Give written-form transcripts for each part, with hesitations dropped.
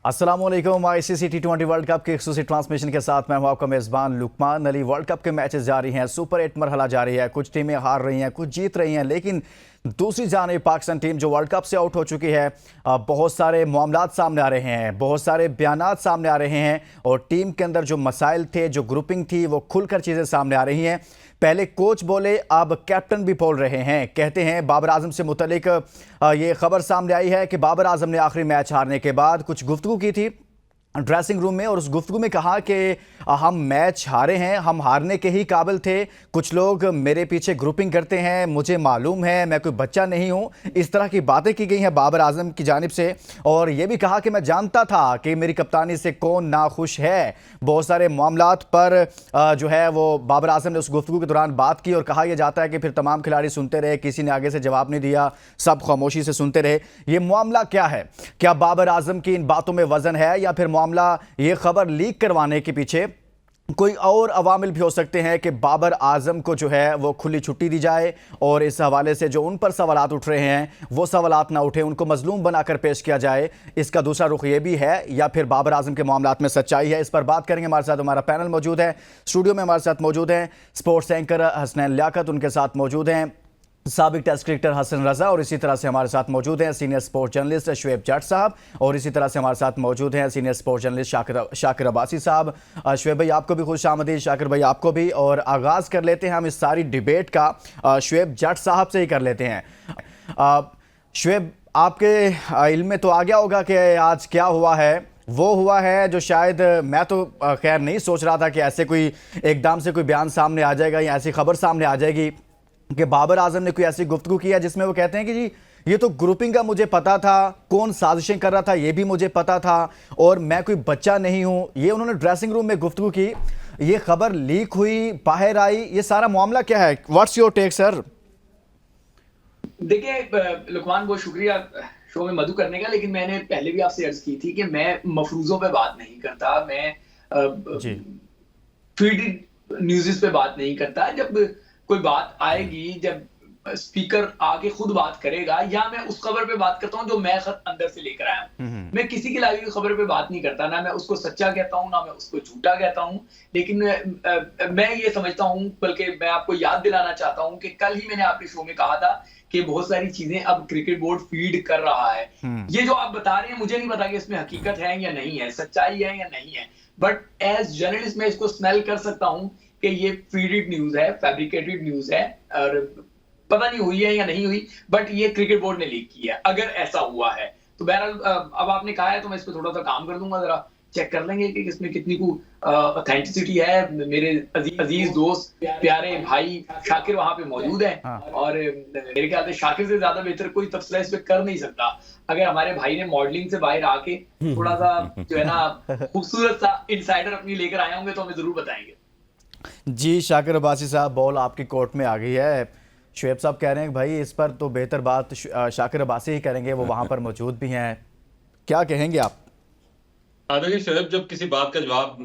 अस्सलामुअलैकुम। ICC T20 world cup के exclusive transmission के साथ मैं हूं आपका मेज़बान लुकमान अली। वर्ल्ड कप के मैचेस जारी हैं, सुपर 8 मरहला जारी है। कुछ टीमें हार रही हैं, कुछ जीत रही हैं, लेकिन दूसरी जानिब पाकिस्तान टीम जो वर्ल्ड कप से आउट हो चुकी है, बहुत सारे मामलात सामने आ रहे हैं, बहुत सारे बयानात सामने आ रहे हैं और टीम के अंदर जो मसाइल थे, जो ग्रुपिंग थी, वो खुलकर चीज़ें सामने आ रही हैं। पहले कोच बोले, अब कैप्टन भी बोल रहे हैं। कहते हैं बाबर आजम से मुतलिक ये खबर सामने आई है कि बाबर आजम ने आखिरी मैच हारने के बाद कुछ गुफ्तगू की थी ड्रेसिंग रूम में और उस गुफ्तगू में कहा कि हम मैच हारे हैं, हम हारने के ही काबिल थे। कुछ लोग मेरे पीछे ग्रुपिंग करते हैं, मुझे मालूम है, मैं कोई बच्चा नहीं हूं। इस तरह की बातें की गई हैं बाबर आजम की जानिब से और यह भी कहा कि मैं जानता था कि मेरी कप्तानी से कौन नाखुश है। बहुत सारे मामलात पर जो है वो बाबर आजम ने उस गुफ्तगू के दौरान बात की और कहा यह जाता है कि फिर तमाम खिलाड़ी सुनते रहे, किसी ने आगे से जवाब नहीं दिया, सब खामोशी से सुनते रहे। ये मामला क्या है? क्या बाबर आजम की इन बातों में वजन है या फिर मामला ये खबर लीक करवाने के पीछे कोई और अवामिल भी हो सकते हैं कि बाबर आजम को जो है वो खुली छुट्टी दी जाए और इस हवाले से जो उन पर सवालात उठ रहे हैं वो सवालात ना उठे, उनको मजलूम बनाकर पेश किया जाए। इसका दूसरा रुख ये भी है या फिर बाबर आजम के मामलात में सच्चाई है? इस पर बात करेंगे। हमारे साथ हमारा पैनल मौजूद है, स्टूडियो में हमारे साथ मौजूद हैं स्पोर्ट्स एंकर हसनैन लियाकत, उनके साथ मौजूद हैं साबिक टेस्ट क्रिकेटर हसन रजा और इसी तरह से हमारे साथ मौजूद हैं सीनियर स्पोर्ट्स जर्नलिस्ट शुएब जट साहब और इसी तरह से हमारे साथ मौजूद हैं senior sports journalist Shakir Abbasi साहब। शुएब भाई आपको भी खुश आमदीद, शाकिर भाई आपको भी। और आगाज़ कर लेते हैं हम इस सारी डिबेट का शुएब जट साहब से ही कर लेते हैं। शुएब, आपके इल्म में तो आ गया होगा कि आज क्या हुआ है। वो हुआ है जो शायद मैं तो खैर नहीं सोच रहा था कि ऐसे कोई एकदम से कोई बयान सामने आ जाएगा या ऐसी खबर सामने आ जाएगी कि बाबर आजम ने कोई ऐसी गुफ्तगू किया जिसमें वो कहते हैं कि जी ये तो ग्रुपिंग का मुझे पता था, कौन साजिशें कर रहा था ये भी मुझे पता था और मैं कोई बच्चा नहीं हूं। ये उन्होंने ड्रेसिंग रूम में गुफ्तगू की, ये खबर लीक हुई, बाहर आई, ये सारा मामला क्या है? What's your take sir? देखिए लुकमान, बहुत शुक्रिया शो में मधु करने का, लेकिन मैंने पहले भी आपसे अर्ज की थी कि मैं मफरूजों पे बात नहीं करता, मैं फीडेड न्यूज़ पे बात नहीं करता। जब कोई बात आएगी, जब स्पीकर आके खुद बात करेगा, या मैं उस खबर पे बात करता हूं जो मैं खत अंदर से लेकर आया हूं। मैं किसी की लाई हुई खबर पे बात नहीं करता, ना मैं उसको सच्चा कहता हूं, ना मैं उसको झूठा कहता हूं। लेकिन मैं ये समझता हूं, बल्कि मैं आपको याद दिलाना चाहता हूं कि कल ही मैंने आपके शो में कहा था कि बहुत सारी चीजें अब क्रिकेट बोर्ड फीड कर रहा है। ये जो आप बता रहे हैं, मुझे नहीं पता कि इसमें हकीकत है या नहीं है, सच्चाई है या नहीं है, बट एज जर्नलिस्ट मैं इसको स्मेल कर सकता हूं कि ये फीडेड न्यूज है, फैब्रिकेटेड न्यूज है और पता नहीं हुई है या नहीं हुई, बट ये क्रिकेट बोर्ड ने लीक की है अगर ऐसा हुआ है तो। बहरहाल अब आपने कहा है तो मैं इस पर थोड़ा सा काम कर दूंगा, जरा चेक कर लेंगे कि इसमें कितनी को ऑथेंटिसिटी है। मेरे अजीज दोस्त, प्यारे भाई शाकिर वहां पे मौजूद है और मेरे ख्याल से शाकिर से ज्यादा बेहतर कोई तबसरा इस पे कर नहीं सकता। अगर हमारे भाई ने मॉडलिंग से बाहर आके थोड़ा सा जो है ना खूबसूरत सा इनसाइडर अपनी लेकर आए होंगे तो हमें जरूर बताएंगे। जी शाकिर अब्बासी साहब, बॉल आपकी कोर्ट में आ गई है। शुएब साहब कह रहे हैं कि भाई इस पर तो बेहतर बात शाकिर अब्बासी ही करेंगे, वो वहां पर मौजूद भी हैं। क्या कहेंगे आप? देखिए शुएब, जब किसी बात का जवाब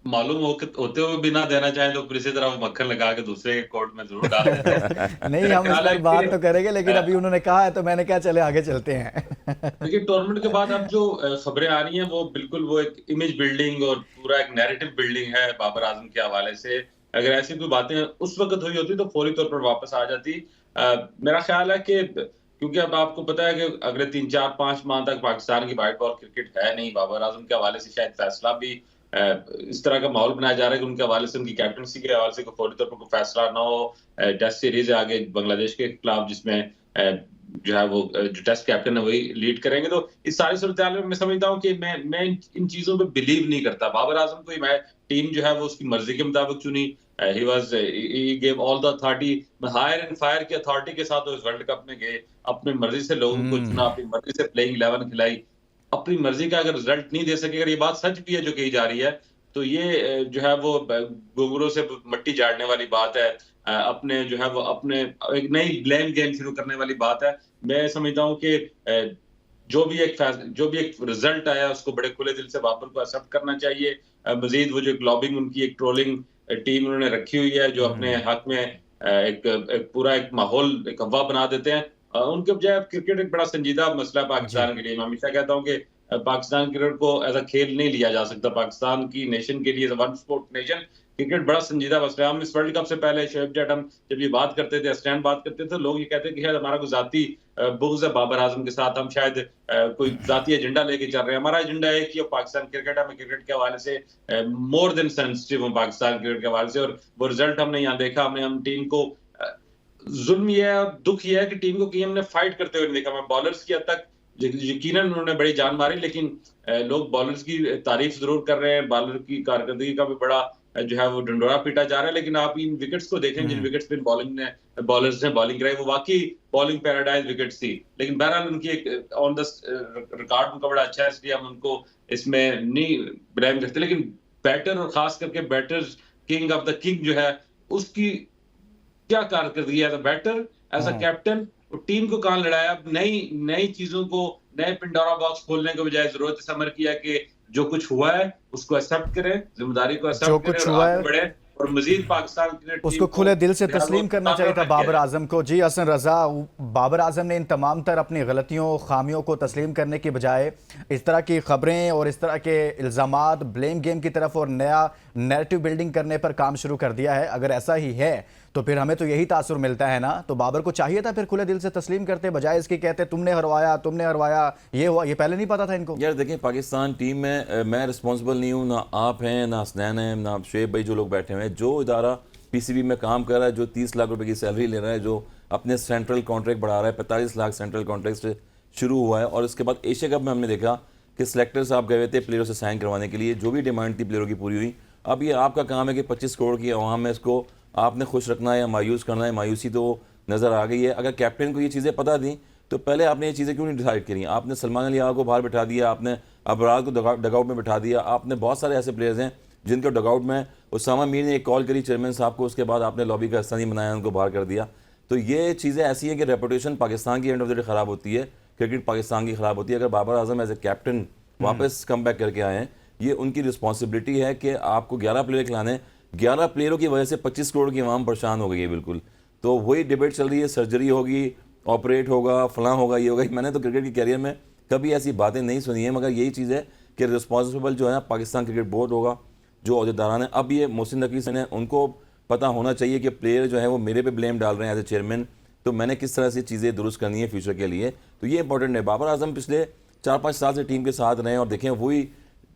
मालूम होते हुए भी ना देना चाहें तो फिर इसी तरह वो मक्खन लगा के दूसरे के कोर्ट में जरूर डाल देते हैं। नहीं, हम इस पर बात तो करेंगे, लेकिन अभी उन्होंने कहा है तो मैंने कहा चले आगे चलते हैं। देखिए टूर्नामेंट के बाद अब जो खबरें आ रही हैं वो बिल्कुल वो एक इमेज बिल्डिंग और पूरा एक नैरेटिव बिल्डिंग है बाबर आजम के हवाले से। अगर ऐसी कोई बातें उस वक्त हुई होती तो फौरी तौर पर वापस आ जाती। मेरा ख्याल है कि क्योंकि अब आपको पता है कि अगले 3-4-5 माह तक पाकिस्तान की व्हाइट बॉल क्रिकेट है नहीं, बाबर आजम के हवाले से शायद फैसला भी इस तरह का माहौल बनाया जा रहा है कि उनके हवाले से, उनकी कैप्टनसी के हवाले से फौरी तौर पर कोई फैसला ना हो। टेस्ट सीरीज है आगे बांग्लादेश के खिलाफ जिसमें जो है वो जो टेस्ट कैप्टन है वही लीड करेंगे। तो इस सारी सूरत में मैं समझता हूँ कि मैं इन चीजों पे बिलीव नहीं करता। बाबर आजम को टीम जो है वो उसकी मर्जी के मुताबिक चुनी। he gave all the authority, hire and fire की अथॉरिटी के साथ उस वर्ल्ड कप में गए, अपनी मर्जी से लोगों को चुना, अपनी मर्जी से प्लेइंग 11 खिलाई, अपनी मर्जी का अगर रिजल्ट नहीं दे सके, अगर ये बात सच भी है जो कही जा रही है तो ये जो है वो घुंघरू से मट्टी झाड़ने वाली बात है। अपने जो है वो अपने एक नई ब्लेम गेम शुरू करने वाली बात है। मैं समझता हूँ कि जो भी एक रिजल्ट आया उसको बड़े खुले दिल से बाबर को एक्सेप्ट करना चाहिए। मजीद वो जो लॉबिंग उनकी एक ट्रोलिंग टीम उन्होंने रखी हुई है जो अपने हक में एक पूरा एक माहौल एक हवा बना देते हैं, उनके बजाय क्रिकेट एक बड़ा संजीदा मसला पाकिस्तान के लिए। मैं हमेशा कहता हूँ कि पाकिस्तान क्रिकेट को एज अ खेल नहीं लिया जा सकता। पाकिस्तान की नेशन के लिए वन स्पोर्ट नेशन क्रिकेट बड़ा संजीदा मसला है। हम इस वर्ल्ड कप से पहले शोएब जट हम जब ये बात करते थे, हसनैन बात करते थे, लोग ये कहते हैं कि शायद हमारा कोई जाती बुग़्ज़ है बाबर आजम के साथ, हम शायद कोई जाती एजेंडा लेके चल रहे हैं। हमारा एजेंडा है कि पाकिस्तान क्रिकेट है, हमें क्रिकेट के हवाले से मोर देन सेंसिटिव हूँ पाकिस्तान क्रिकेट के हवाले से, और वो रिजल्ट हमने यहाँ देखा। हम टीम को जुल्म ये है और दुख ये है कि टीम को कि हमने फाइट करते हुए नहीं देखा। मैं बॉलर्स की हद तक यकीनन उन्होंने बड़ी जान मारी, लेकिन लोग बॉलर्स की तारीफ जरूर कर रहे हैं, बॉलर की कारकर्दगी का भी बड़ा जो है वो ढंढोरा पीटा जा रहा है। लेकिन आप इन विकेट्स को देखें जिन विकेट्स पे बॉलर्स ने बॉलिंग कराई, वो वाकई बॉलिंग पैराडाइज विकेट्स थी। लेकिन बहरहाल उनकी एक ऑन द रिकॉर्ड उनका बड़ा अच्छा है, इसलिए हम उनको इसमें नहीं ब्लेम करते। लेकिन बैटर और खास करके batters king of the king जो है उसकी क्या कारकर्दगी है as a batter, as a captain, team को कहां लड़ाया। नई चीजों को, नए पिंडोरा बॉक्स खोलने के बजाय जरूरत समझ किया कि जो कुछ हुआ है उसको एक्सेप्ट करें, जिम्मेदारी को एक्सेप्ट करें और आगे बढ़े और मजीद पाकिस्तान क्रिकेट उसको खुले दिल से तस्लीम करना चाहिए था बाबर आजम को। जी हसन रजा, बाबर आजम ने इन तमाम तर अपनी गलतियों खामियों को तस्लीम करने के बजाय इस तरह की खबरें और इस तरह के इल्ज़ामात ब्लेम गेम की तरफ और नया नैरेटिव बिल्डिंग करने पर काम शुरू कर दिया है। अगर ऐसा ही है तो फिर हमें तो यही तासुर मिलता है ना। तो बाबर को चाहिए था फिर खुले दिल से तस्लीम करते, बजाय इसके कहते तुमने हरवाया, ये हुआ, ये पहले नहीं पता था इनको। यार देखें, पाकिस्तान टीम में मैं रिस्पॉन्सिबल नहीं हूँ, ना आप हैं, ना हसनैन है, ना शुएब भाई, जो लोग बैठे हुए हैं। जो इदारा पीसीबी में काम कर रहा है, जो 30 लाख रुपए की सैलरी ले रहा है, जो अपने सेंट्रल कॉन्ट्रैक्ट बढ़ा रहा है, 45 लाख सेंट्रल कॉन्ट्रैक्ट से शुरू हुआ है। और उसके बाद एशिया कप में हमने देखा कि सिलेक्टर साहब गए थे प्लेयरों से साइन करवाने के लिए, जो भी डिमांड थी प्लेयरों की पूरी हुई। अब ये आपका काम है कि 25 करोड़ की अवाम में इसको आपने खुश रखना है या मायूस करना है। मायूसी तो नज़र आ गई है। अगर कैप्टन को ये चीज़ें पता थी तो पहले आपने ये चीज़ें क्यों नहीं डिसाइड करी? आपने सलमान अली आगा को बाहर बिठा दिया, आपने अबरार को डगआउट में बिठा दिया, आपने बहुत सारे ऐसे प्लेयर्स हैं जिनके डगआउट में उसामा मीर ने एक कॉल करी चेयरमैन साहब को, उसके बाद आपने लॉबी का हिस्सा नहीं बनाया, उनको बाहर कर दिया। तो ये चीज़ें ऐसी हैं कि रेपुटेशन पाकिस्तान की एंड ऑफ द डे ख़राब होती है, क्रिकेट पाकिस्तान की ख़राब होती है। अगर Babar Azam as a captain वापस कम बैक करके आए हैं, ये उनकी रिस्पॉन्सिबिलिटी है कि आपको 11 प्लेयर खिलाने। 11 प्लेयरों की वजह से 25 करोड़ की आवाम परेशान हो गई है बिल्कुल। तो वही डिबेट चल रही है, सर्जरी होगी, ऑपरेट होगा, फलां होगा, ये होगा। मैंने तो क्रिकेट के कैरियर में कभी ऐसी बातें नहीं सुनी है, मगर यही चीज़ है कि रिस्पॉन्सिबल जो है पाकिस्तान क्रिकेट बोर्ड होगा, जो अहदेदारान है। अब ये मोहसिन नकवी ने, उनको पता होना चाहिए कि प्लेयर जो है वो मेरे पे ब्लेम डाल रहे हैं एज ए चेयरमैन, तो मैंने किस तरह से चीज़ें दुरुस्त करनी है फ्यूचर के लिए। तो ये इंपॉर्टेंट है। बाबर आजम पिछले 4-5 साल से टीम के साथ रहे हैं और देखें वही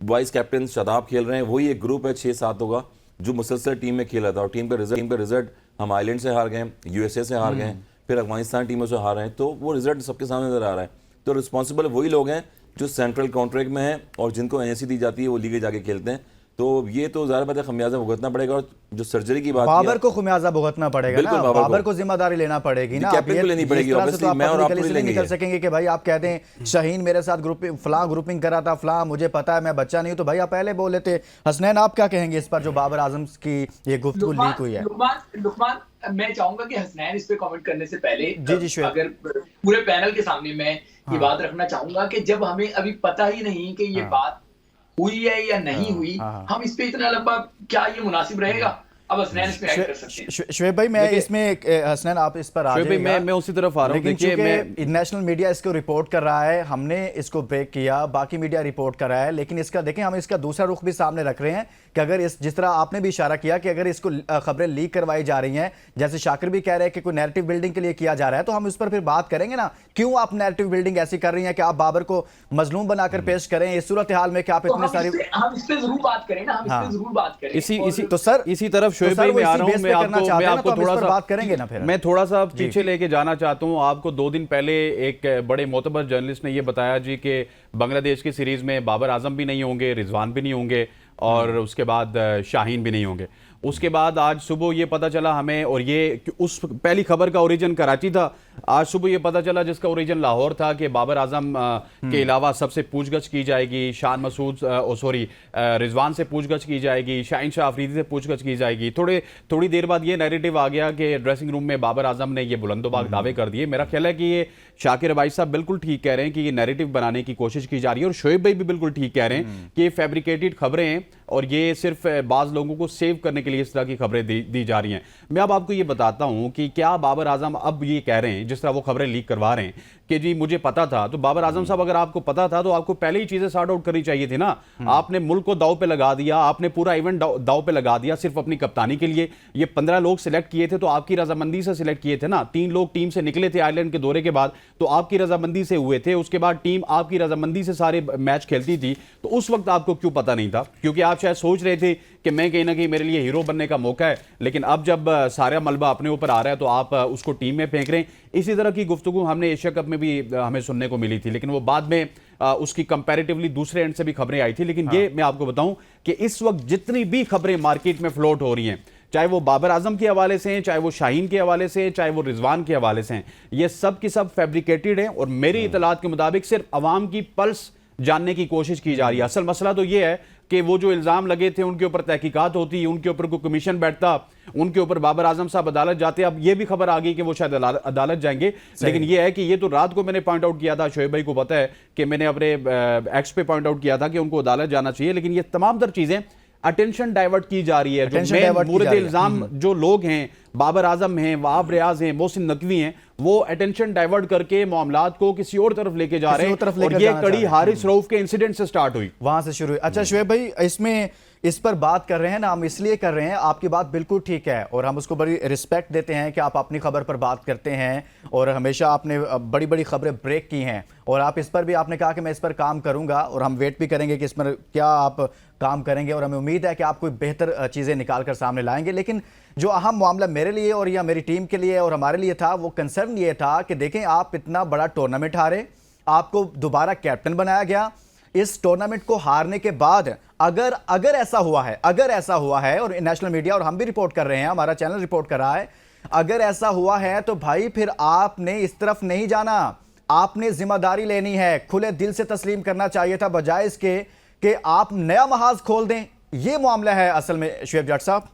वाइस कैप्टन शादाब खेल रहे हैं, वही एक ग्रुप है 6-7 होगा जो मुसलसल टीम में खेला था। और टीम का रिजल्ट हम आइलैंड से हार गए, यूएसए से हार गए, फिर अफगानिस्तान टीमों से हार रहे हैं। तो वो रिजल्ट सबके सामने नजर आ रहा है। तो रिस्पॉन्सिबल वही लोग हैं जो सेंट्रल कॉन्ट्रैक्ट में हैं और जिनको एनएसी दी जाती है, वो लीगे जाके खेलते हैं। तो ये तो ज़ाहिर बात है खमियाजा भुगतना पड़ेगा। और जो सर्जरी की बात, बाबर को खमियाजा भुगतना पड़ेगा ना, बाबर को जिम्मेदारी लेना पड़ेगी ना, कैप्टन को लेनी पड़ेगी। ऑब्वियसली मैं और आप नहीं निकल सकेंगे कि भाई आप कहते हैं शाहीन मेरे साथ फलां ग्रुपिंग करा था, फलां मुझे पता है, मैं बच्चा नहीं हूं, तो भाई आप पहले बोल लेते। हसनैन, आप क्या कहेंगे इस पर जो बाबर आजम की ये गुफ्तगू लीक हुई है? लुकमान, मैं चाहूंगा कि हसनैन इस पे कमेंट करने से पहले जी अगर पूरे पैनल के सामने मैं ये बात रखना चाहूंगा कि जब हमें अभी पता ही नहीं कि ये बात हुई है या नहीं हुई, हम इस पे इतना लंबा, क्या ये मुनासिब रहेगा? अब हसनैन इसमें ऐड कर सकते हैं। शुएब भाई, मैं इसमें हसनैन आप इस पर आ जाइएगा। मैं उसी तरफ आ रहा हूं। देखिए, मैं नेशनल मीडिया इसको रिपोर्ट कर रहा है, हमने इसको ब्रेक किया, बाकी मीडिया रिपोर्ट कर रहा है, लेकिन इसका देखें हम इसका दूसरा रुख भी सामने रख रहे हैं कि अगर जिस तरह आपने भी इशारा किया कि अगर इसको खबरें लीक करवाई जा रही हैं, जैसे शाकिर भी कह रहे हैं कि कोई नैरेटिव बिल्डिंग के लिए किया जा रहा है, तो हम इस पर फिर बात करेंगे ना। क्यों आप नैरेटिव बिल्डिंग ऐसी कर रही हैं कि आप बाबर को मजलूम बनाकर पेश करें इस सूरत हाल में कि आप इतने सारी, हम इस पे जरूर बात करें ना, हम इस पे जरूर बात करें। तो सर इसी तरफ शुएब भाई मैं आ रहा हूं। मैं आपको थोड़ा सा बात करेंगे ना, फिर मैं थोड़ा सा पीछे लेके जाना चाहता हूं आपको। 2 दिन पहले एक बड़े मोतबर जर्नलिस्ट ने ये बताया जी कि बांग्लादेश की सीरीज में बाबर आजम भी नहीं होंगे, रिजवान भी नहीं होंगे और उसके बाद शाहीन भी नहीं होंगे। उसके बाद आज सुबह ये पता चला हमें, और ये उस पहली खबर का ओरिजिन कराची था, आज सुबह ये पता चला जिसका ओरिजिन लाहौर था कि बाबर आजम के अलावा सबसे पूछगछ की जाएगी, शान मसूद रिजवान से पूछगछ की जाएगी, शाहीन शाह अफरीदी से पूछगछ की जाएगी। थोड़ी देर बाद ये नैरेटिव आ गया कि ड्रेसिंग रूम में बाबर आजम ने ये बुलंदोबाग दावे कर दिए। मेरा ख्याल है कि ये शाकिर भाई साहब बिल्कुल ठीक कह रहे हैं कि ये नैरेटिव बनाने की कोशिश की जा रही है, और शुएब भाई भी बिल्कुल ठीक कह रहे हैं कि ये फैब्रिकेटेड खबरें हैं और ये सिर्फ बाज लोगों को सेव करने के लिए इस तरह की खबरें दी जा रही हैं। मैं अब आपको ये बताता हूं कि क्या बाबर आजम अब ये कह रहे हैं, जिस तरह वो खबरें लीक करवा रहे हैं, कि जी मुझे पता था, तो बाबर आजम साहब अगर आपको पता था तो आपको पहले ही चीजें सॉर्ट आउट करनी चाहिए थी ना। आपने मुल्क को दाव पे लगा दिया, आपने पूरा इवेंट दाव पे लगा दिया सिर्फ अपनी कप्तानी के लिए। ये 15 लोग सिलेक्ट किए थे तो आपकी रजामंदी से सिलेक्ट किए थे ना। 3 लोग टीम से निकले थे आयरलैंड के दौरे के बाद, तो आपकी रजामंदी से हुए थे। उसके बाद टीम आपकी रजामंदी से सारे मैच खेलती थी, तो उस वक्त आपको क्यों पता नहीं था? क्योंकि आप शायद सोच रहे थे कि मैं कहीं ना कहीं मेरे लिए हीरो बनने का मौका है, लेकिन अब जब सारा मलबा अपने ऊपर आ रहा है तो आप उसको टीम में फेंक रहे हैं। इसी तरह की गुफ्तगू हमने एशिया कप में भी हमें सुनने को मिली थी, लेकिन वो बाद में उसकी कंपैरेटिवली दूसरे एंड से भी खबरें आई थी। लेकिन ये मैं आपको बताऊं कि इस वक्त जितनी भी खबरें मार्केट में फ्लोट हो रही हैं, चाहे वो बाबर आजम के हवाले से हैं, चाहे वो शाहीन के हवाले से हैं, चाहे वो रिजवान के हवाले से हैं, ये सब की सब फैब्रिकेटेड हैं। और मेरी इतलात के मुताबिक सिर्फ अवाम की पल्स जानने की कोशिश की जा रही है। असल मसला तो ये है कि वो जो इल्जाम लगे थे उनके ऊपर तहकीकात होती, उनके ऊपर कोई कमीशन बैठता, उनके ऊपर बाबर आजम साहब अदालत जाते। अब ये भी खबर आ गई कि वो शायद अदालत जाएंगे। लेकिन ये है कि ये तो रात को मैंने पॉइंट आउट किया था, शोएब भाई को पता है कि मैंने अपने एक्स पे पॉइंट आउट किया था कि उनको अदालत जाना चाहिए। लेकिन ये तमाम तर चीजें अटेंशन डाइवर्ट की जा रही है। जो मुर्द इल्जाम जो लोग हैं, बाबर आजम हैं, वहाब रियाज हैं, मोहसिन नकवी हैं, वो अटेंशन डाइवर्ट करके मामलात को किसी और तरफ लेके जा रहे हैं। और ये कड़ी हारिस रऊफ के इंसिडेंट से स्टार्ट हुई, वहां से शुरू हुई। अच्छा शोएब भाई, इसमें इस पर बात कर रहे हैं ना, हम इसलिए कर रहे हैं, आपकी बात बिल्कुल ठीक है और हम उसको बड़ी रिस्पेक्ट देते हैं कि आप अपनी खबर पर बात करते हैं और हमेशा आपने बड़ी बड़ी खबरें ब्रेक की हैं और आप इस पर भी आपने कहा कि मैं इस पर काम करूंगा और हम वेट भी करेंगे कि इस पर क्या आप काम करेंगे और हमें उम्मीद है कि आप कोई बेहतर चीज़ें निकाल कर सामने लाएंगे। लेकिन जो अहम मामला मेरे लिए और या मेरी टीम के लिए और हमारे लिए था, वो कंसर्न ये था कि देखें आप इतना बड़ा टूर्नामेंट हारे, आपको दोबारा कैप्टन बनाया गया। इस टूर्नामेंट को हारने के बाद अगर ऐसा हुआ है और नेशनल मीडिया और हम भी रिपोर्ट कर रहे हैं, हमारा चैनल रिपोर्ट कर रहा है, अगर ऐसा हुआ है तो भाई फिर आपने इस तरफ नहीं जाना, आपने जिम्मेदारी लेनी है, खुले दिल से तस्लीम करना चाहिए था बजाय इसके कि आप नया महाज खोल दें। यह मामला है असल में शोएब जट साहब।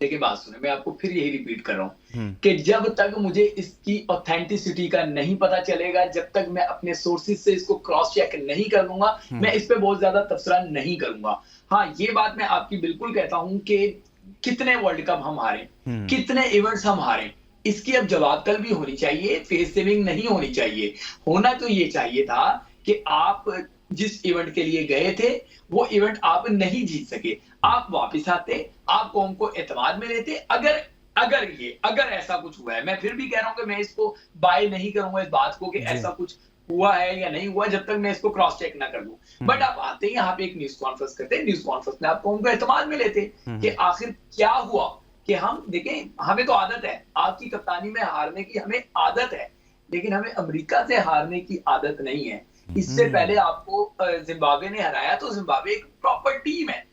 देखिए बात सुने, मैं आपको फिर यही रिपीट कर रहा हूं कि जब तक मुझे इसकी ऑथेंटिसिटी का नहीं पता चलेगा, जब तक मैं अपने सोर्सेज से इसको क्रॉस चेक नहीं कर लूंगा, मैं इस पे बहुत ज्यादा तबसरा नहीं करूंगा। हाँ, ये बात मैं आपकी बिल्कुल कहता हूं कि कितने वर्ल्ड कप हम हारे, कितने इवेंट्स हम हारे, इसकी अब जवाब तलब भी होनी चाहिए, फेस सेविंग नहीं होनी चाहिए। होना तो ये चाहिए था कि आप जिस इवेंट के लिए गए थे वो इवेंट आप नहीं जीत सके, आप वापस आते, आप कौम को एतमाद में लेते। अगर ऐसा कुछ हुआ है, मैं फिर भी कह रहा हूं कि मैं इसको बाय नहीं करूंगा इस बात को कि ऐसा कुछ हुआ है या नहीं हुआ जब तक मैं इसको क्रॉस चेक ना कर दूं। बट आप आते हैं यहाँ पे एक न्यूज कॉन्फ्रेंस करते हैं, न्यूज कॉन्फ्रेंस में आप कौम को एतमाद में लेते कि आखिर क्या हुआ। कि हम देखें, हमें तो आदत है आपकी कप्तानी में हारने की, हमें आदत है, लेकिन हमें अमेरिका से हारने की आदत नहीं है। इससे पहले आपको जिम्बाब्वे ने हराया, तो जिम्बाब्वे एक प्रॉपर टीम है,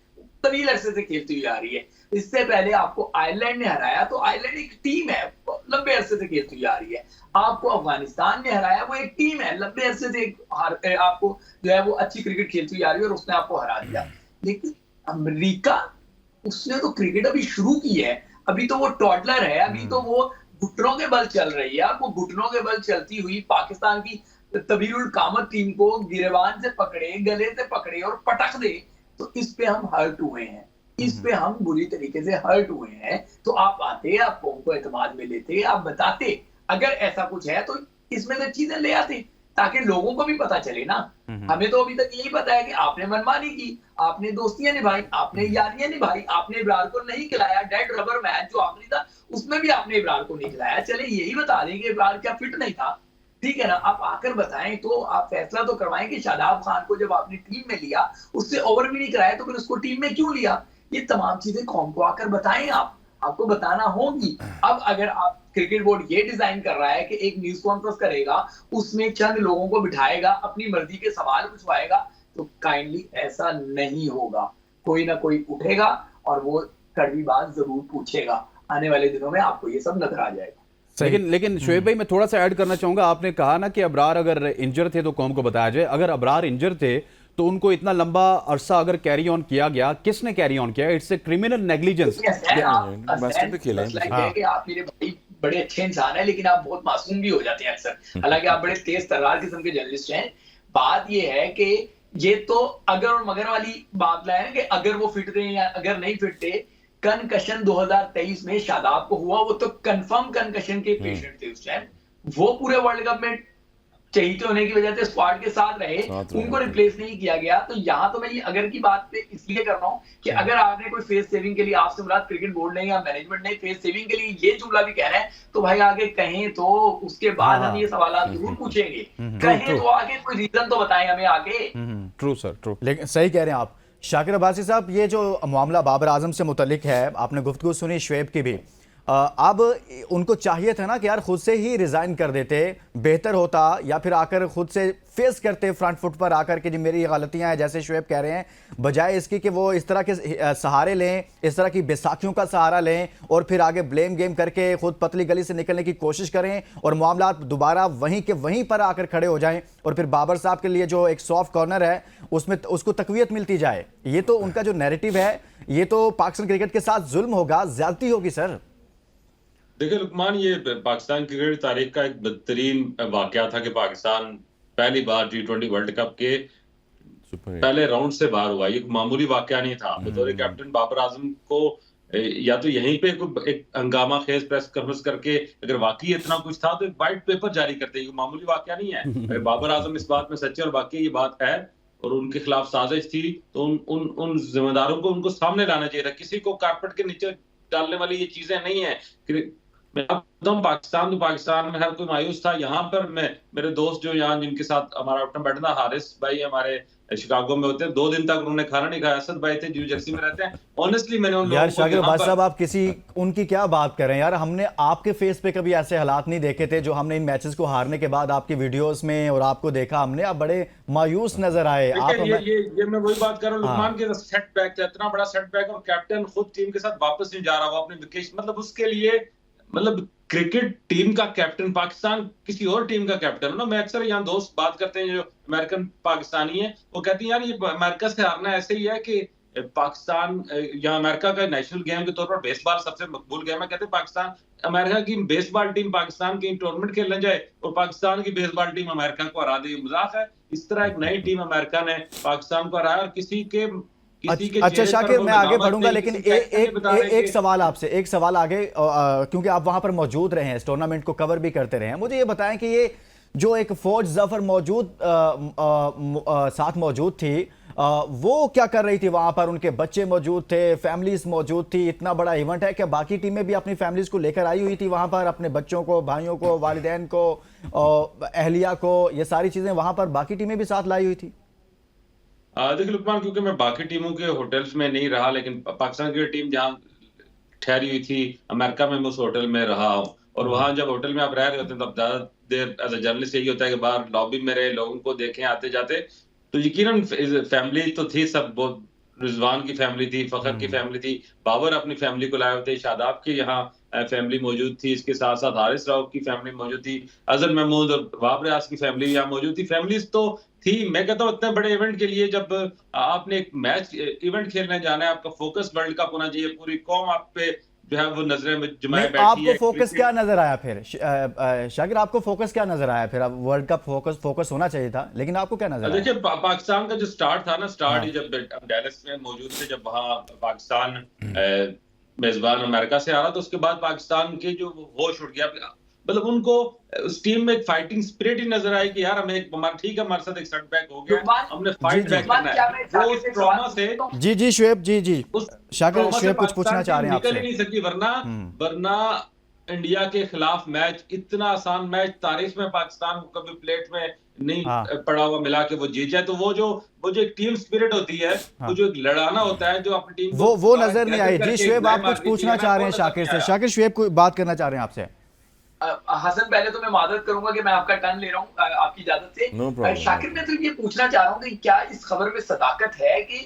तवील अरसे से खेलती हुई आ रही है। इससे पहले आपको आयरलैंड ने हराया, तो आयरलैंड एक टीम है, लंबे अरसे से खेलती हुई आ रही है। आपको अफगानिस्तान ने हराया, वो एक टीम है, लंबे अरसे से आपको जो है वो अच्छी क्रिकेट खेलती हुई आ रही है और उसने आपको हरा दिया। लेकिन अमेरिका, उसने तो क्रिकेट अभी शुरू की है, अभी तो वो टॉडलर है, अभी तो वो घुटनों के बल चल रही है। आपको घुटनों के बल चलती हुई पाकिस्तान की तबीरुल कामत टीम को गिरबान से पकड़े, गले से पकड़े और पटक दे, तो इस पे हम हर्ट हुए हैं, इस पे हम बुरी तरीके से हर्ट हुए हैं। तो आप आते, आप कौम को एतमाद में लेते, आप बताते अगर ऐसा कुछ है तो इसमें से चीजें ले आते ताकि लोगों को भी पता चले ना। हमें तो अभी तक यही पता है कि आपने मनमानी की, आपने दोस्तियां निभाई, आपने यारियां निभाई, आपने इब्रार को नहीं खिलाया। डेड रबर मैच जो आखिरी था उसमें भी आपने इब्रार को नहीं खिलाया। चले यही बता दें कि इब्रार क्या फिट नहीं था, ठीक है ना। आप आकर बताएं, तो आप फैसला तो करवाएं कि शादाब खान को जब आपने टीम में लिया, उससे ओवर भी नहीं कराया, तो फिर उसको टीम में क्यों लिया। ये तमाम चीजें कौम को आकर बताएं, आपको बताना होगी। अब अगर आप क्रिकेट बोर्ड ये डिजाइन कर रहा है कि एक न्यूज कॉन्फ्रेंस करेगा, उसमें चंद लोगों को बिठाएगा, अपनी मर्जी के सवाल पूछवाएगा, तो काइंडली ऐसा नहीं होगा। कोई ना कोई उठेगा और वो कड़वी बात जरूर पूछेगा। आने वाले दिनों में आपको ये सब नजर आ जाएगा। लेकिन शोएब भाई, मैं थोड़ा सा ऐड करना चाहूंगा। आपने कहा ना कि अबरार अगर इंजर थे तो कौम को बताया जाए। अगर अबरार इंजर थे तो उनको इतना लंबा अरसा अगर कैरी ऑन किया गया, किसने कैरी ऑन किया? It's a criminal negligence. आप मेरे भाई बड़े अच्छे इंसान हैं, लेकिन आप बहुत मासूम भी हो जाते हैं अक्सर। हालांकि आप बड़े तेज तर्रार किस्म के जर्नलिस्ट हैं। बात ये है कि ये तो अगर और मगर वाली बात है कि अगर वो फिट थे या अगर नहीं फिट थे। कंकशन 2023 में शादाब को हुआ, वो तो कंफर्म कंकशन के पेशेंट थे उस टाइम, वो पूरे वर्ल्ड कप में चहेते होने की वजह से स्क्वाड के साथ रहे, उनको रिप्लेस नहीं किया गया। तो यहाँ तो मैं ये अगर की बात पे इसलिए कर रहा हूँ कि अगर आपने कोई फेस सेविंग के लिए, आपसे मुराद क्रिकेट बोर्ड ने या मैनेजमेंट ने फेस सेविंग के लिए ये जुमला भी कह रहे हैं, तो भाई आगे कहें तो उसके बाद हम ये सवाल जरूर पूछेंगे। कहें तो आगे कोई रीजन तो बताएं हमें आगे। True sir, true. लेकिन सही कह रहे हैं आप शाकिर अब्बासी साहब, ये जो मामला बाबर आजम से मुतल्लिक है, आपने गुफ्तगू सुनी शुएब की भी, अब उनको चाहिए था ना कि यार खुद से ही रिज़ाइन कर देते, बेहतर होता, या फिर आकर खुद से फेस करते फ्रंट फुट पर आकर के जी मेरी ये गलतियां हैं, जैसे शुएब कह रहे हैं, बजाय इसकी कि वो इस तरह के सहारे लें, इस तरह की बैसाखियों का सहारा लें और फिर आगे ब्लेम गेम करके खुद पतली गली से निकलने की कोशिश करें और मामला दोबारा वहीं के वहीं पर आकर खड़े हो जाएं और फिर बाबर साहब के लिए जो एक सॉफ्ट कॉर्नर है उसमें उसको तकवीयत मिलती जाए। ये तो उनका जो नैरेटिव है, ये तो पाकिस्तान क्रिकेट के साथ जुल्म होगा, ज्यादती होगी सर। देखिए लुकमान, ये पाकिस्तान क्रिकेट तारीख का एक बेहतरीन वाकया था कि पाकिस्तान पहली बार T20 वर्ल्ड कप के पहले राउंड से बाहर हुआ। ये मामूली वाकया नहीं था। बतौर कैप्टन बाबर आजम को या तो यहीं पे एक हंगामा खेज प्रेस कॉन्फ्रेंस करके अगर वाकई इतना कुछ था तो एक वाइट पेपर जारी करते, ये मामूली वाकया नहीं है। अगर बाबर आजम इस बात में सच्चे और वाकई ये बात है और उनके खिलाफ साजिश थी तो उन जिम्मेदारों को उनको सामने लाना चाहिए था। किसी को कारपेट के नीचे डालने वाली ये चीजें नहीं है। मैं अब बताऊं, पाकिस्तान में हर कोई मायूस था। यहाँ पर मेरे दोस्त जो यहाँ जिनके साथ हमारा उठना बैठना, हारिस भाई हमारे शिकागो में होते हैं, 2 दिन तक उन्होंने खाना नहीं खाया। असद भाई थे न्यू जर्सी में रहते हैं। ऑनेस्टली मैंने उन यार शाकिर अब्बासी साहब, आप किसी उनकी क्या बात कर रहे हैं यार, हमने आपके फेस पे कभी ऐसे हालात नहीं देखे थे जो हमने इन मैचेस को हारने के बाद आपकी वीडियोस में और आपको देखा हमने, आप बड़े मायूस नजर आए। आप ये मैं वही बात कर रहा हूँ लुकमान के, सेटबैक इतना बड़ा सेटबैक और कैप्टन खुद टीम के साथ वापस नहीं जा रहा, वो अपने विकेट, मतलब उसके लिए, मतलब क्रिकेट टीम का कैप्टन, पाकिस्तान किसी और टीम का कैप्टन हो ना। मैं अक्सर यहाँ दोस्त बात करते हैं जो अमेरिकन पाकिस्तानी है, वो कहते हैं यार ये अमेरिका से हारना ऐसे ही है कि पाकिस्तान, यहाँ अमेरिका का नेशनल गेम के तौर पर बेसबॉल सबसे मकबूल गेम है, कहते हैं पाकिस्तान, अमेरिका की बेसबॉल टीम पाकिस्तान की टूर्नामेंट खेलने जाए और पाकिस्तान की बेसबॉल टीम अमेरिका को हरा दे, मजाक है। इस तरह एक नई टीम अमेरिका ने पाकिस्तान को हराया और किसी के अच्छा शाकिर, मैं आगे बढ़ूंगा लेकिन एक सवाल आपसे, एक सवाल आगे, क्योंकि आप वहां पर मौजूद रहे हैं, इस टूर्नामेंट को कवर भी करते रहे हैं, मुझे ये बताएं कि ये जो एक फौज जफर साथ मौजूद थी, वो क्या कर रही थी वहां पर? उनके बच्चे मौजूद थे, फैमिलीज मौजूद थी, इतना बड़ा इवेंट है, क्या बाकी टीमें भी अपनी फैमिलीज को लेकर आई हुई थी वहां पर, अपने बच्चों को, भाइयों को, वालिदैन को, अहलिया को, ये सारी चीजें वहां पर बाकी टीमें भी साथ लाई हुई थी? देखिए लुकमान, क्योंकि मैं बाकी टीमों के होटल्स में नहीं रहा, लेकिन पाकिस्तान की टीम जहां ठहरी हुई थी अमेरिका में, मैं उस होटल में रहा हूं। और वहां जब होटल में आप रह रहे होते हैं तब ज्यादा देर एज अ जर्नलिस्ट यही होता है कि बाहर लॉबी में रहे, लोगों को देखें आते जाते, तो यकीनन फैमिली तो थी सब, बहुत रिजवान की फैमिली थी, फखर की फैमिली थी, बाबर अपनी फैमिली को लाए हुए थे, शादाब की यहाँ फैमिली मौजूद थी, इसके साथ साथ हारिस राव की फैमिली मौजूद थी, अजहर महमूद और वहाब रियाज की फैमिली यहाँ मौजूद थी। फैमिलीज तो थी। मैं कहता हूँ इतने बड़े इवेंट के लिए जब आपने एक मैच इवेंट खेलने जाना है, आपका फोकस वर्ल्ड कप होना चाहिए, पूरी कौम आप पे जो है वो नजरें में जमाए बैठी है। आपको फोकस क्या नजर आया फिर शाकिर, आपको फोकस क्या नजर आया फिर? अब वर्ल्ड कप फोकस होना चाहिए था, लेकिन आपको क्या नजर आया? देखिए पाकिस्तान का जो स्टार्ट था ना, स्टार्ट ही जब डैलस में मौजूद थे, जब वहाँ पाकिस्तान मेजबान अमेरिका से आ रहा, तो उसके बाद पाकिस्तान के जो होश उठ गया, मतलब उनको उस टीम में एक फाइटिंग स्पिरिट ही नजर आई कि यार हमें एक, ठीक है हमारे साथ एक सेटबैक हो गया, हमने फाइट बैक करना है। वो उस ट्रॉमा से जी शुएब जी शाकिर, शुएब कुछ पूछना चाह रहे हैं आपसे। निकल ही नहीं सकी, वरना इंडिया के खिलाफ मैच, इतना आसान मैच तारीख में पाकिस्तान को कभी प्लेट में नहीं पड़ा हुआ मिला के वो जीत जाए। तो वो जो एक टीम स्पिरिट होती है, वो जो एक लड़ाना होता है, जो अपनी टीम वो नजर नहीं आई। जी शुएब, आप कुछ पूछना चाह रहे हैं शाकिर से? शाकिर, शुएब को बात करना चाह रहे हैं आपसे। हसन, पहले तो मैं मादरत करूंगा कि मैं आपका टर्न ले रहा हूं आपकी इजाजत से। शाकिर, मैं तो ये पूछना चाह रहा हूं कि क्या इस खबर में सदाकत है कि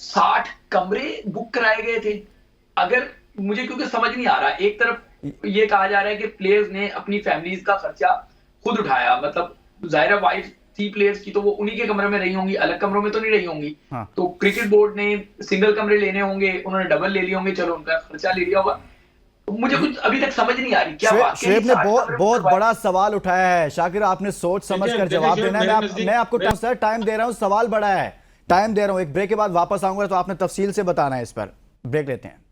60 कमरे बुक कराए गए थे? अगर मुझे, क्योंकि समझ नहीं आ रहा, एक तरफ ये कहा जा रहा है कि प्लेयर्स ने अपनी फैमिलीज का खर्चा खुद उठाया, मतलब जाहिर वाइफ थी प्लेयर्स की, तो वो उन्हीं के कमरे में रही होंगी, अलग कमरों में तो नहीं रही होंगी। तो क्रिकेट बोर्ड ने सिंगल कमरे लेने होंगे, उन्होंने डबल ले लिए होंगे, चलो उनका खर्चा ले लिया होगा। मुझे कुछ अभी तक समझ नहीं आ रही क्या शुएब ने बहुत बड़ा सवाल उठाया है। शाकिर, आपने सोच समझ कर जवाब देना है। मैं आपको टाइम दे रहा हूं, सवाल बड़ा है, टाइम दे रहा हूं, एक ब्रेक के बाद वापस आऊंगा तो आपने तफसील से बताना है इस पर। ब्रेक लेते हैं।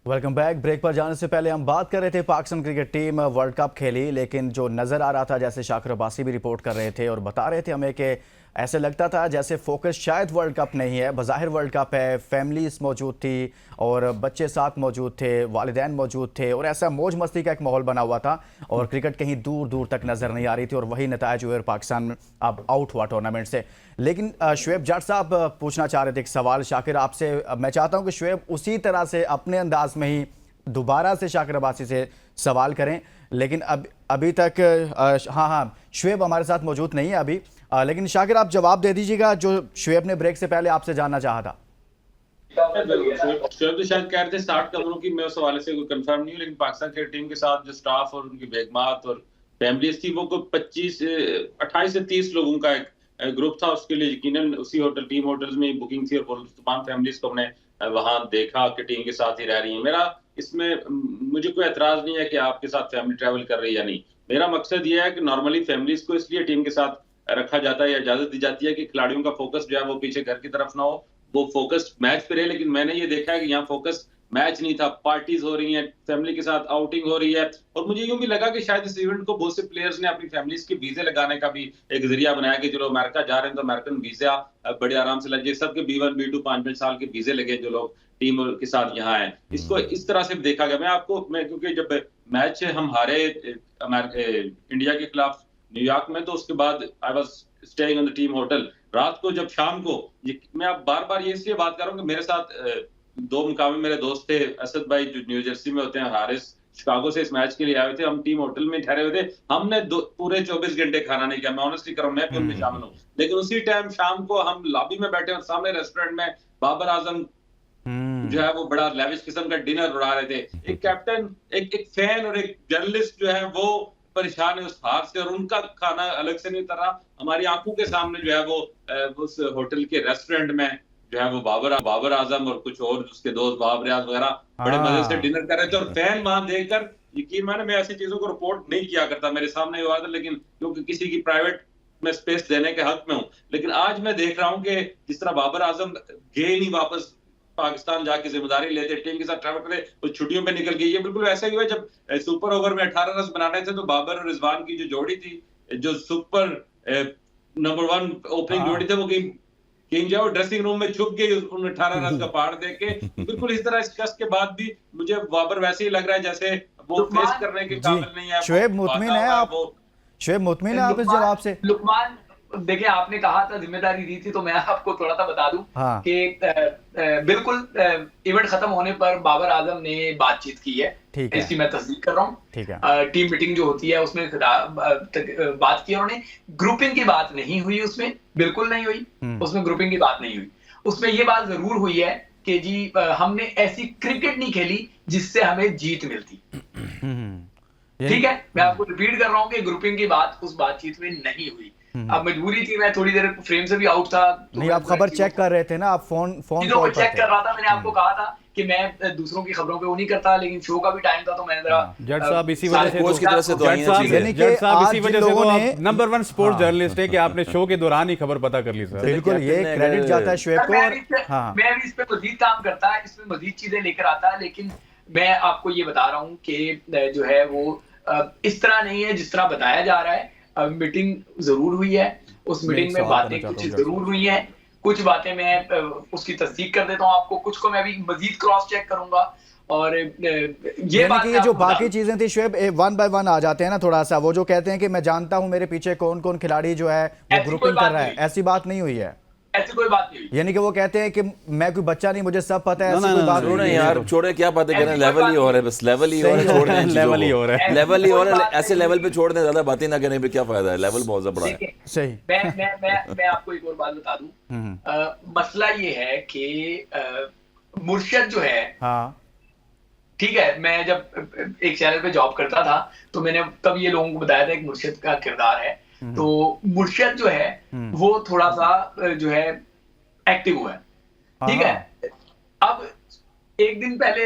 Welcome back. ब्रेक पर जाने से पहले हम बात कर रहे थे Pakistan cricket team world cup खेली, लेकिन जो नज़र आ रहा था, जैसे शाकिर अब्बासी भी रिपोर्ट कर रहे थे और बता रहे थे हमें कि ऐसे लगता था जैसे फोकस शायद वर्ल्ड कप नहीं है, बज़ाहिर वर्ल्ड कप है। फैमिलीज मौजूद थी और बच्चे साथ मौजूद थे, वालिदैन मौजूद थे और ऐसा मौज मस्ती का एक माहौल बना हुआ था और क्रिकेट कहीं दूर दूर तक नज़र नहीं आ रही थी और वही नतायज हुए और पाकिस्तान अब आउट हुआ टूर्नामेंट से। लेकिन शुएब जट साहब पूछना चाह रहे थे एक सवाल शाकिर आपसे। मैं चाहता हूँ कि शुएब उसी तरह से अपने अंदाज में ही दोबारा से शाकिर अब्बासी से सवाल करें, लेकिन अभी तक हाँ शुएब हमारे साथ मौजूद नहीं है अभी, लेकिन शाकिर आप जवाब दे दीजिएगा जो शुएब ने ब्रेक से पहले आपसे जानना चाहा था। शुएब तो शायद कह रहे थे स्टार्ट करूं कि मैं उस हवाले से कोई कंफर्म नहीं हूं, लेकिन पाकिस्तान की टीम के साथ जो स्टाफ और उनकी बेगमात और फैमिलीज थी वो कोई 28 से 30 लोगों का एक ग्रुप था। उसके लिए यकीनन उसी होटल टीम होटल्स में बुकिंग थी और तमाम फैमिलीज को हमने वहां देखा कि टीम के साथ ही रह रही है। मेरा इसमें मुझे कोई एतराज नहीं है कि आपके साथ फैमिली ट्रैवल कर रही है या नहीं। मेरा मकसद ये है कि नॉर्मली फैमिलीज को इसलिए टीम के साथ रखा जाता है या इजाजत दी जाती है कि खिलाड़ियों का फोकस जो है वो पीछे घर की तरफ ना हो, वो फोकस मैच पे रहे। लेकिन मैंने ये देखा है कि यहाँ फोकस मैच नहीं था, पार्टीज हो रही हैं, फैमिली के साथ आउटिंग हो रही है और मुझे यूं भी लगा कि शायद इस इवेंट को बहुत से प्लेयर्स ने अपनी फैमिलीज के वीजे लगाने का भी एक जरिया बनाया कि चलो अमेरिका जा रहे हैं तो अमेरिकन वीजा बड़े आराम से लगे। सबके B1 B2 5-5 साल के वीजे लगे जो लोग टीम के साथ यहाँ हैं। इसको इस तरह से देखा गया। क्योंकि जब मैच हम हारे इंडिया के खिलाफ न्यूयॉर्क में, तो उसके बाद I was staying in the team hotel. रात को जब शाम को मैं अब बार बार ये इसलिए बात कर रहा हूँ कि मेरे साथ 2 मुकामी मेरे दोस्त थे, असद भाई जो न्यू जर्सी में होते हैं, हारिस शिकागो से इस मैच के लिए आए थे। हम टीम होटल में ठहरे हुए थे, हमने पूरे 24 घंटे खाना नहीं किया। मैं ऑनेस्टली कर रहा हूँ, मैं भी उनमें शामिल हूँ। लेकिन उसी टाइम शाम को हम लॉबी में बैठे और सामने रेस्टोरेंट में बाबर आजम जो है वो बड़ा लेविश किस्म का डिनर उड़ा रहे थे। एक कैप्टन, एक फैन और एक जर्नलिस्ट जो है वो परेशान है उस हार से और उनका खाना अलग से नहीं उतरा। हमारी आंखों के सामने जो है वो उस होटल के रेस्टोरेंट में जो है वो बाबर आजम और कुछ और उसके दोस्त बाबर रियाज वगैरह बड़े मजे से डिनर कर रहे थे और फैन वहां देखकर, यकीन माने मैं ऐसी चीजों को रिपोर्ट नहीं किया करता, मेरे सामने हुआ था, लेकिन क्योंकि किसी की प्राइवेट में स्पेस देने के हक में हूँ। लेकिन आज मैं देख रहा हूँ कि जिस तरह बाबर आजम गए नहीं वापस पाकिस्तान जाके जिम्मेदारी लेते, टीम के साथ ट्रैवल करते, वो छुट्टियों पे निकल गई। ये बिल्कुल वैसा ही हुआ जब सुपर ओवर में 18 रन बनाने थे तो बाबर और रिजवान की जो जोड़ी थी, जो सुपर नंबर 1 ओपनिंग जोड़ी थे, वो किंग जाओ ड्रेसिंग रूम में छुप गई उन 18 रन का पहाड़ देख के। बिल्कुल इस तरह शिकस्त के बाद भी मुझे बाबर वैसे ही लग रहा है जैसे वो फेस करने के काबिल नहीं है। शुएब मुतमिन है आप? शुएब मुतमिन है आप इस जवाब से? लुकमान, देखिए आपने कहा था जिम्मेदारी दी थी, तो मैं आपको थोड़ा सा बता दूं कि बिल्कुल इवेंट खत्म होने पर बाबर आजम ने बातचीत की है, इसकी मैं तस्दीक कर रहा हूँ। टीम मीटिंग जो होती है उसमें बात की उन्होंने। ग्रुपिंग की बात नहीं हुई उसमें, बिल्कुल नहीं हुई उसमें, ग्रुपिंग की बात नहीं हुई उसमें। ये बात जरूर हुई है कि जी हमने ऐसी क्रिकेट नहीं खेली जिससे हमें जीत मिलती। ठीक है, मैं आपको रिपीट कर रहा हूँ कि ग्रुपिंग की बात उस बातचीत में नहीं हुई। अब मजबूरी थी, मैं थोड़ी देर फ्रेम से भी आउट था तो नहीं, आप खबर चेक कर रहे थे ना, आप फोन कॉल चेक कर रहा था। मैंने आपको कहा था कि मैं दूसरों की खबरों पे वो नहीं करता, लेकिन शो का भी टाइम था तो मैंने जरा जट साहब इसी वजह से कोच की तरफ से तो आई हैं चीजें। जट साहब इसी वजह से तो नंबर 1 स्पोर्ट्स जर्नलिस्ट है कि आपने शो के दौरान ही खबर पता कर ली सर। बिल्कुल, ये क्रेडिट जाता है शुएब को। मैं भी इस पे मजीद काम करता है, इसमें मजीद चीजें लेकर आता है, लेकिन मैं आपको ये बता रहा हूँ कि जो है वो इस तरह नहीं है जिस तरह बताया जा रहा है। मीटिंग जरूर हुई है, उस मीटिंग में बातें कुछ जरूर हुई हैं, कुछ बातें मैं उसकी तस्दीक कर देता हूँ आपको, कुछ को मैं भी मजीद क्रॉस चेक करूंगा। और ये बात ये जो बाकी चीजें थी शुएब 1 by 1 आ जाते हैं ना थोड़ा सा, वो जो कहते हैं कि मैं जानता हूं मेरे पीछे कौन कौन खिलाड़ी जो है वो ग्रुपिंग कर रहा है, ऐसी बात नहीं हुई है। ऐसी कोई बात नहीं हुई। यानी कि वो कहते हैं कि मैं कोई बच्चा नहीं, मुझे सब पता है, ऐसी कोई बात नहीं यार, छोड़े क्या बातें कर रहे हैं, लेवल ही हो रहा है, बस लेवल ही हो रहा है, छोड़ दें लेवल ही हो रहा है, लेवल ही हो रहा है, ऐसे लेवल पे छोड़ दें, ज्यादा बातें ना करने पे क्या फायदा है, लेवल बहुत बड़ा है। सही। मैं आपको एक और बात बता दूं, मसला ये है कि मुर्शद जो है, ठीक है, मैं जब एक चैनल पे जॉब करता था तो मैंने तब ये लोगों को बताया था एक मुर्शद का किरदार है। तो मुर्शद जो है वो थोड़ा सा जो है एक्टिव हुआ है, ठीक है। अब एक दिन पहले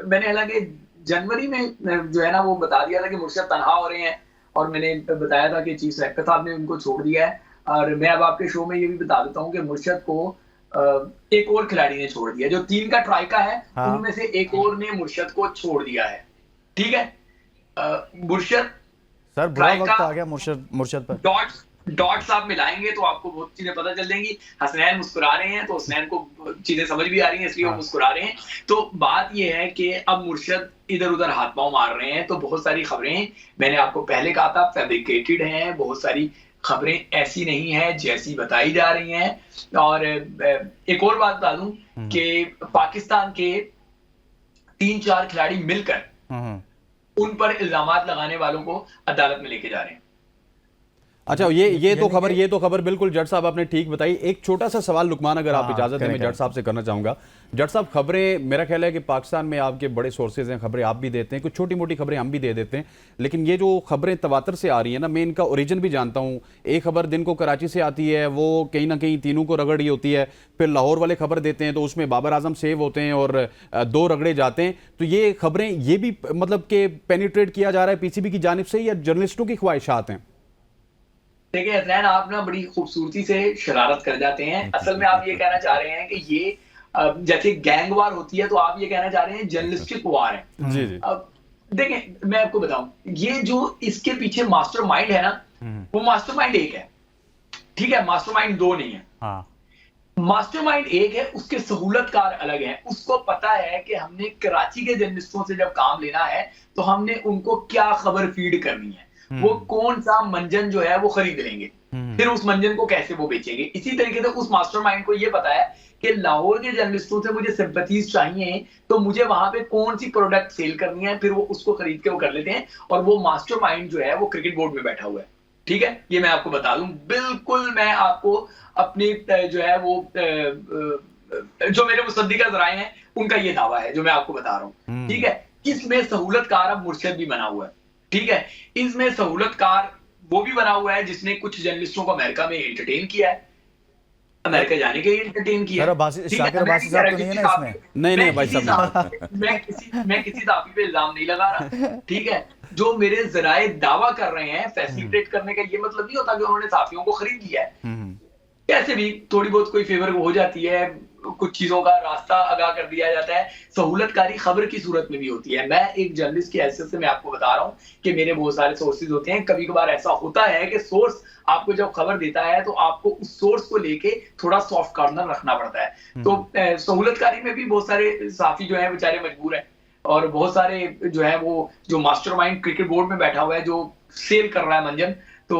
मैंने हालांकि जनवरी में जो है ना वो बता दिया था कि मुर्शद तनहा हो रहे हैं, और मैंने बताया था कि चीफ सेक्रेटरी साहब ने उनको छोड़ दिया है। और मैं अब आपके शो में ये भी बता देता हूँ कि मुर्शद को एक और खिलाड़ी ने छोड़ दिया, जो 3 का ट्राइका है हाँ। उनमें से एक और ने मुर्शद को छोड़ दिया है। ठीक है, मुर्शद सर बुरा ट्राइका वक्त आ गया मुर्शद पर। डॉट्स आप मिलाएंगे तो आपको बहुत चीजें पता चल जाएंगी। हसनैन मुस्कुरा रहे हैं तो हसनैन को चीजें समझ भी आ रही हैं, इसलिए वो मुस्कुरा रहे हैं। तो बात ये है कि अब मुर्शद इधर उधर हाथ पांव मार रहे हैं, तो बहुत सारी खबरें मैंने आपको पहले कहा था फैब्रिकेटेड हैं, बहुत सारी खबरें ऐसी नहीं है जैसी बताई जा रही हैं। और एक और बात बता दूं कि पाकिस्तान के 3-4 खिलाड़ी मिलकर उन पर इल्जामात लगाने वालों को अदालत में लेके जा रहे हैं। अच्छा, ये तो खबर बिल्कुल जट साहब आपने ठीक बताई। एक छोटा सा सवाल लुकमान, अगर आप इजाजत दें, मैं जट साहब से करना चाहूंगा। जट साहब, खबरें, मेरा ख्याल है कि पाकिस्तान में आपके बड़े सोर्सेज हैं, खबरें आप भी देते हैं, कुछ छोटी मोटी खबरें हम भी दे देते हैं, लेकिन ये जो खबरें तवातर से आ रही है ना, मैं इनका ओरिजिन भी जानता हूँ। एक खबर दिन को कराची से आती है, वो कहीं ना कहीं तीनों को रगड़ रही होती है, फिर लाहौर वाले खबर देते हैं तो उसमें बाबर आजम सेव होते हैं और 2 रगड़े जाते हैं। तो ये खबरें, ये भी मतलब कि पेनिट्रेट किया जा रहा है पीसीबी की जानिब से, या जर्नलिस्टों की ख्वाहिशात हैं? देखिए हसनैन, आप ना बड़ी खूबसूरती से शरारत कर जाते हैं। असल में आप ये कहना चाह रहे हैं कि ये जैसे गैंग वार होती है, तो आप ये कहना चाह रहे हैं जर्नलिस्टिक वार है। जी जी। अब देखें, मैं आपको बताऊं, ये जो इसके पीछे मास्टरमाइंड है ना, वो मास्टरमाइंड एक है। ठीक है, मास्टरमाइंड 2 नहीं है। हाँ। मास्टरमाइंड एक है, उसके सहूलतकार अलग हैं। उसको पता है कि हमने कराची के जर्नलिस्टों से जब काम लेना है तो हमने उनको क्या खबर फीड करनी है, वो कौन सा मंजन जो है वो खरीद लेंगे, फिर उस मंजन को कैसे वो बेचेंगे। इसी तरीके से उस मास्टरमाइंड को ये पता है कि लाहौर के जर्नलिस्टों से मुझे सिंपैथीज चाहिए, तो मुझे वहां पे कौन सी प्रोडक्ट सेल करनी है, फिर वो उसको खरीद के वो कर लेते हैं। और वो मास्टरमाइंड जो है वो क्रिकेट बोर्ड में बैठा हुआ है। ठीक है, ये मैं आपको बता दूं, बिल्कुल मैं आपको अपनी जो है वो जो मेरे मुसद्दिक़ा ज़राए हैं उनका ये दावा है जो मैं आपको बता रहा हूँ। ठीक है, इसमें सहूलतकार अब मुर्शद भी बना हुआ है। ठीक है, इसमें सहूलतकार वो भी बना हुआ है जिसने कुछ जर्नलिस्टों को अमेरिका में एंटरटेन किया है, अमेरिका जाने के लिए एंटरटेन किया सर, है। शाकिर अब्बासी साहब तो नहीं है ना इसमें? नहीं भाई साहब, मैं किसी साफी पे इल्जाम नहीं लगा रहा। ठीक है, जो मेरे जराए दावा कर रहे हैं, फैसिलिटेट करने का ये मतलब नहीं होता कि उन्होंने साफियों को खरीद लिया है। कैसे भी थोड़ी बहुत कोई फेवर हो जाती है, कुछ चीजों का रास्ता आगाह कर दिया जाता है, सहूलतकारी खबर की सूरत में भी होती है। मैं एक जर्नलिस्ट की हैसियत से मैं आपको बता रहा हूँ कि मेरे बहुत सारे सोर्सेज होते हैं। कभी कभार ऐसा होता है कि सोर्स आपको जब खबर देता है तो आपको उस सोर्स को लेके थोड़ा सॉफ्ट कॉर्नर रखना पड़ता है। तो सहूलतकारी में भी बहुत सारे साफी जो है बेचारे मजबूर हैं, और बहुत सारे जो है वो जो मास्टरमाइंड क्रिकेट बोर्ड में बैठा हुआ है जो सेल कर रहा है मंजन, तो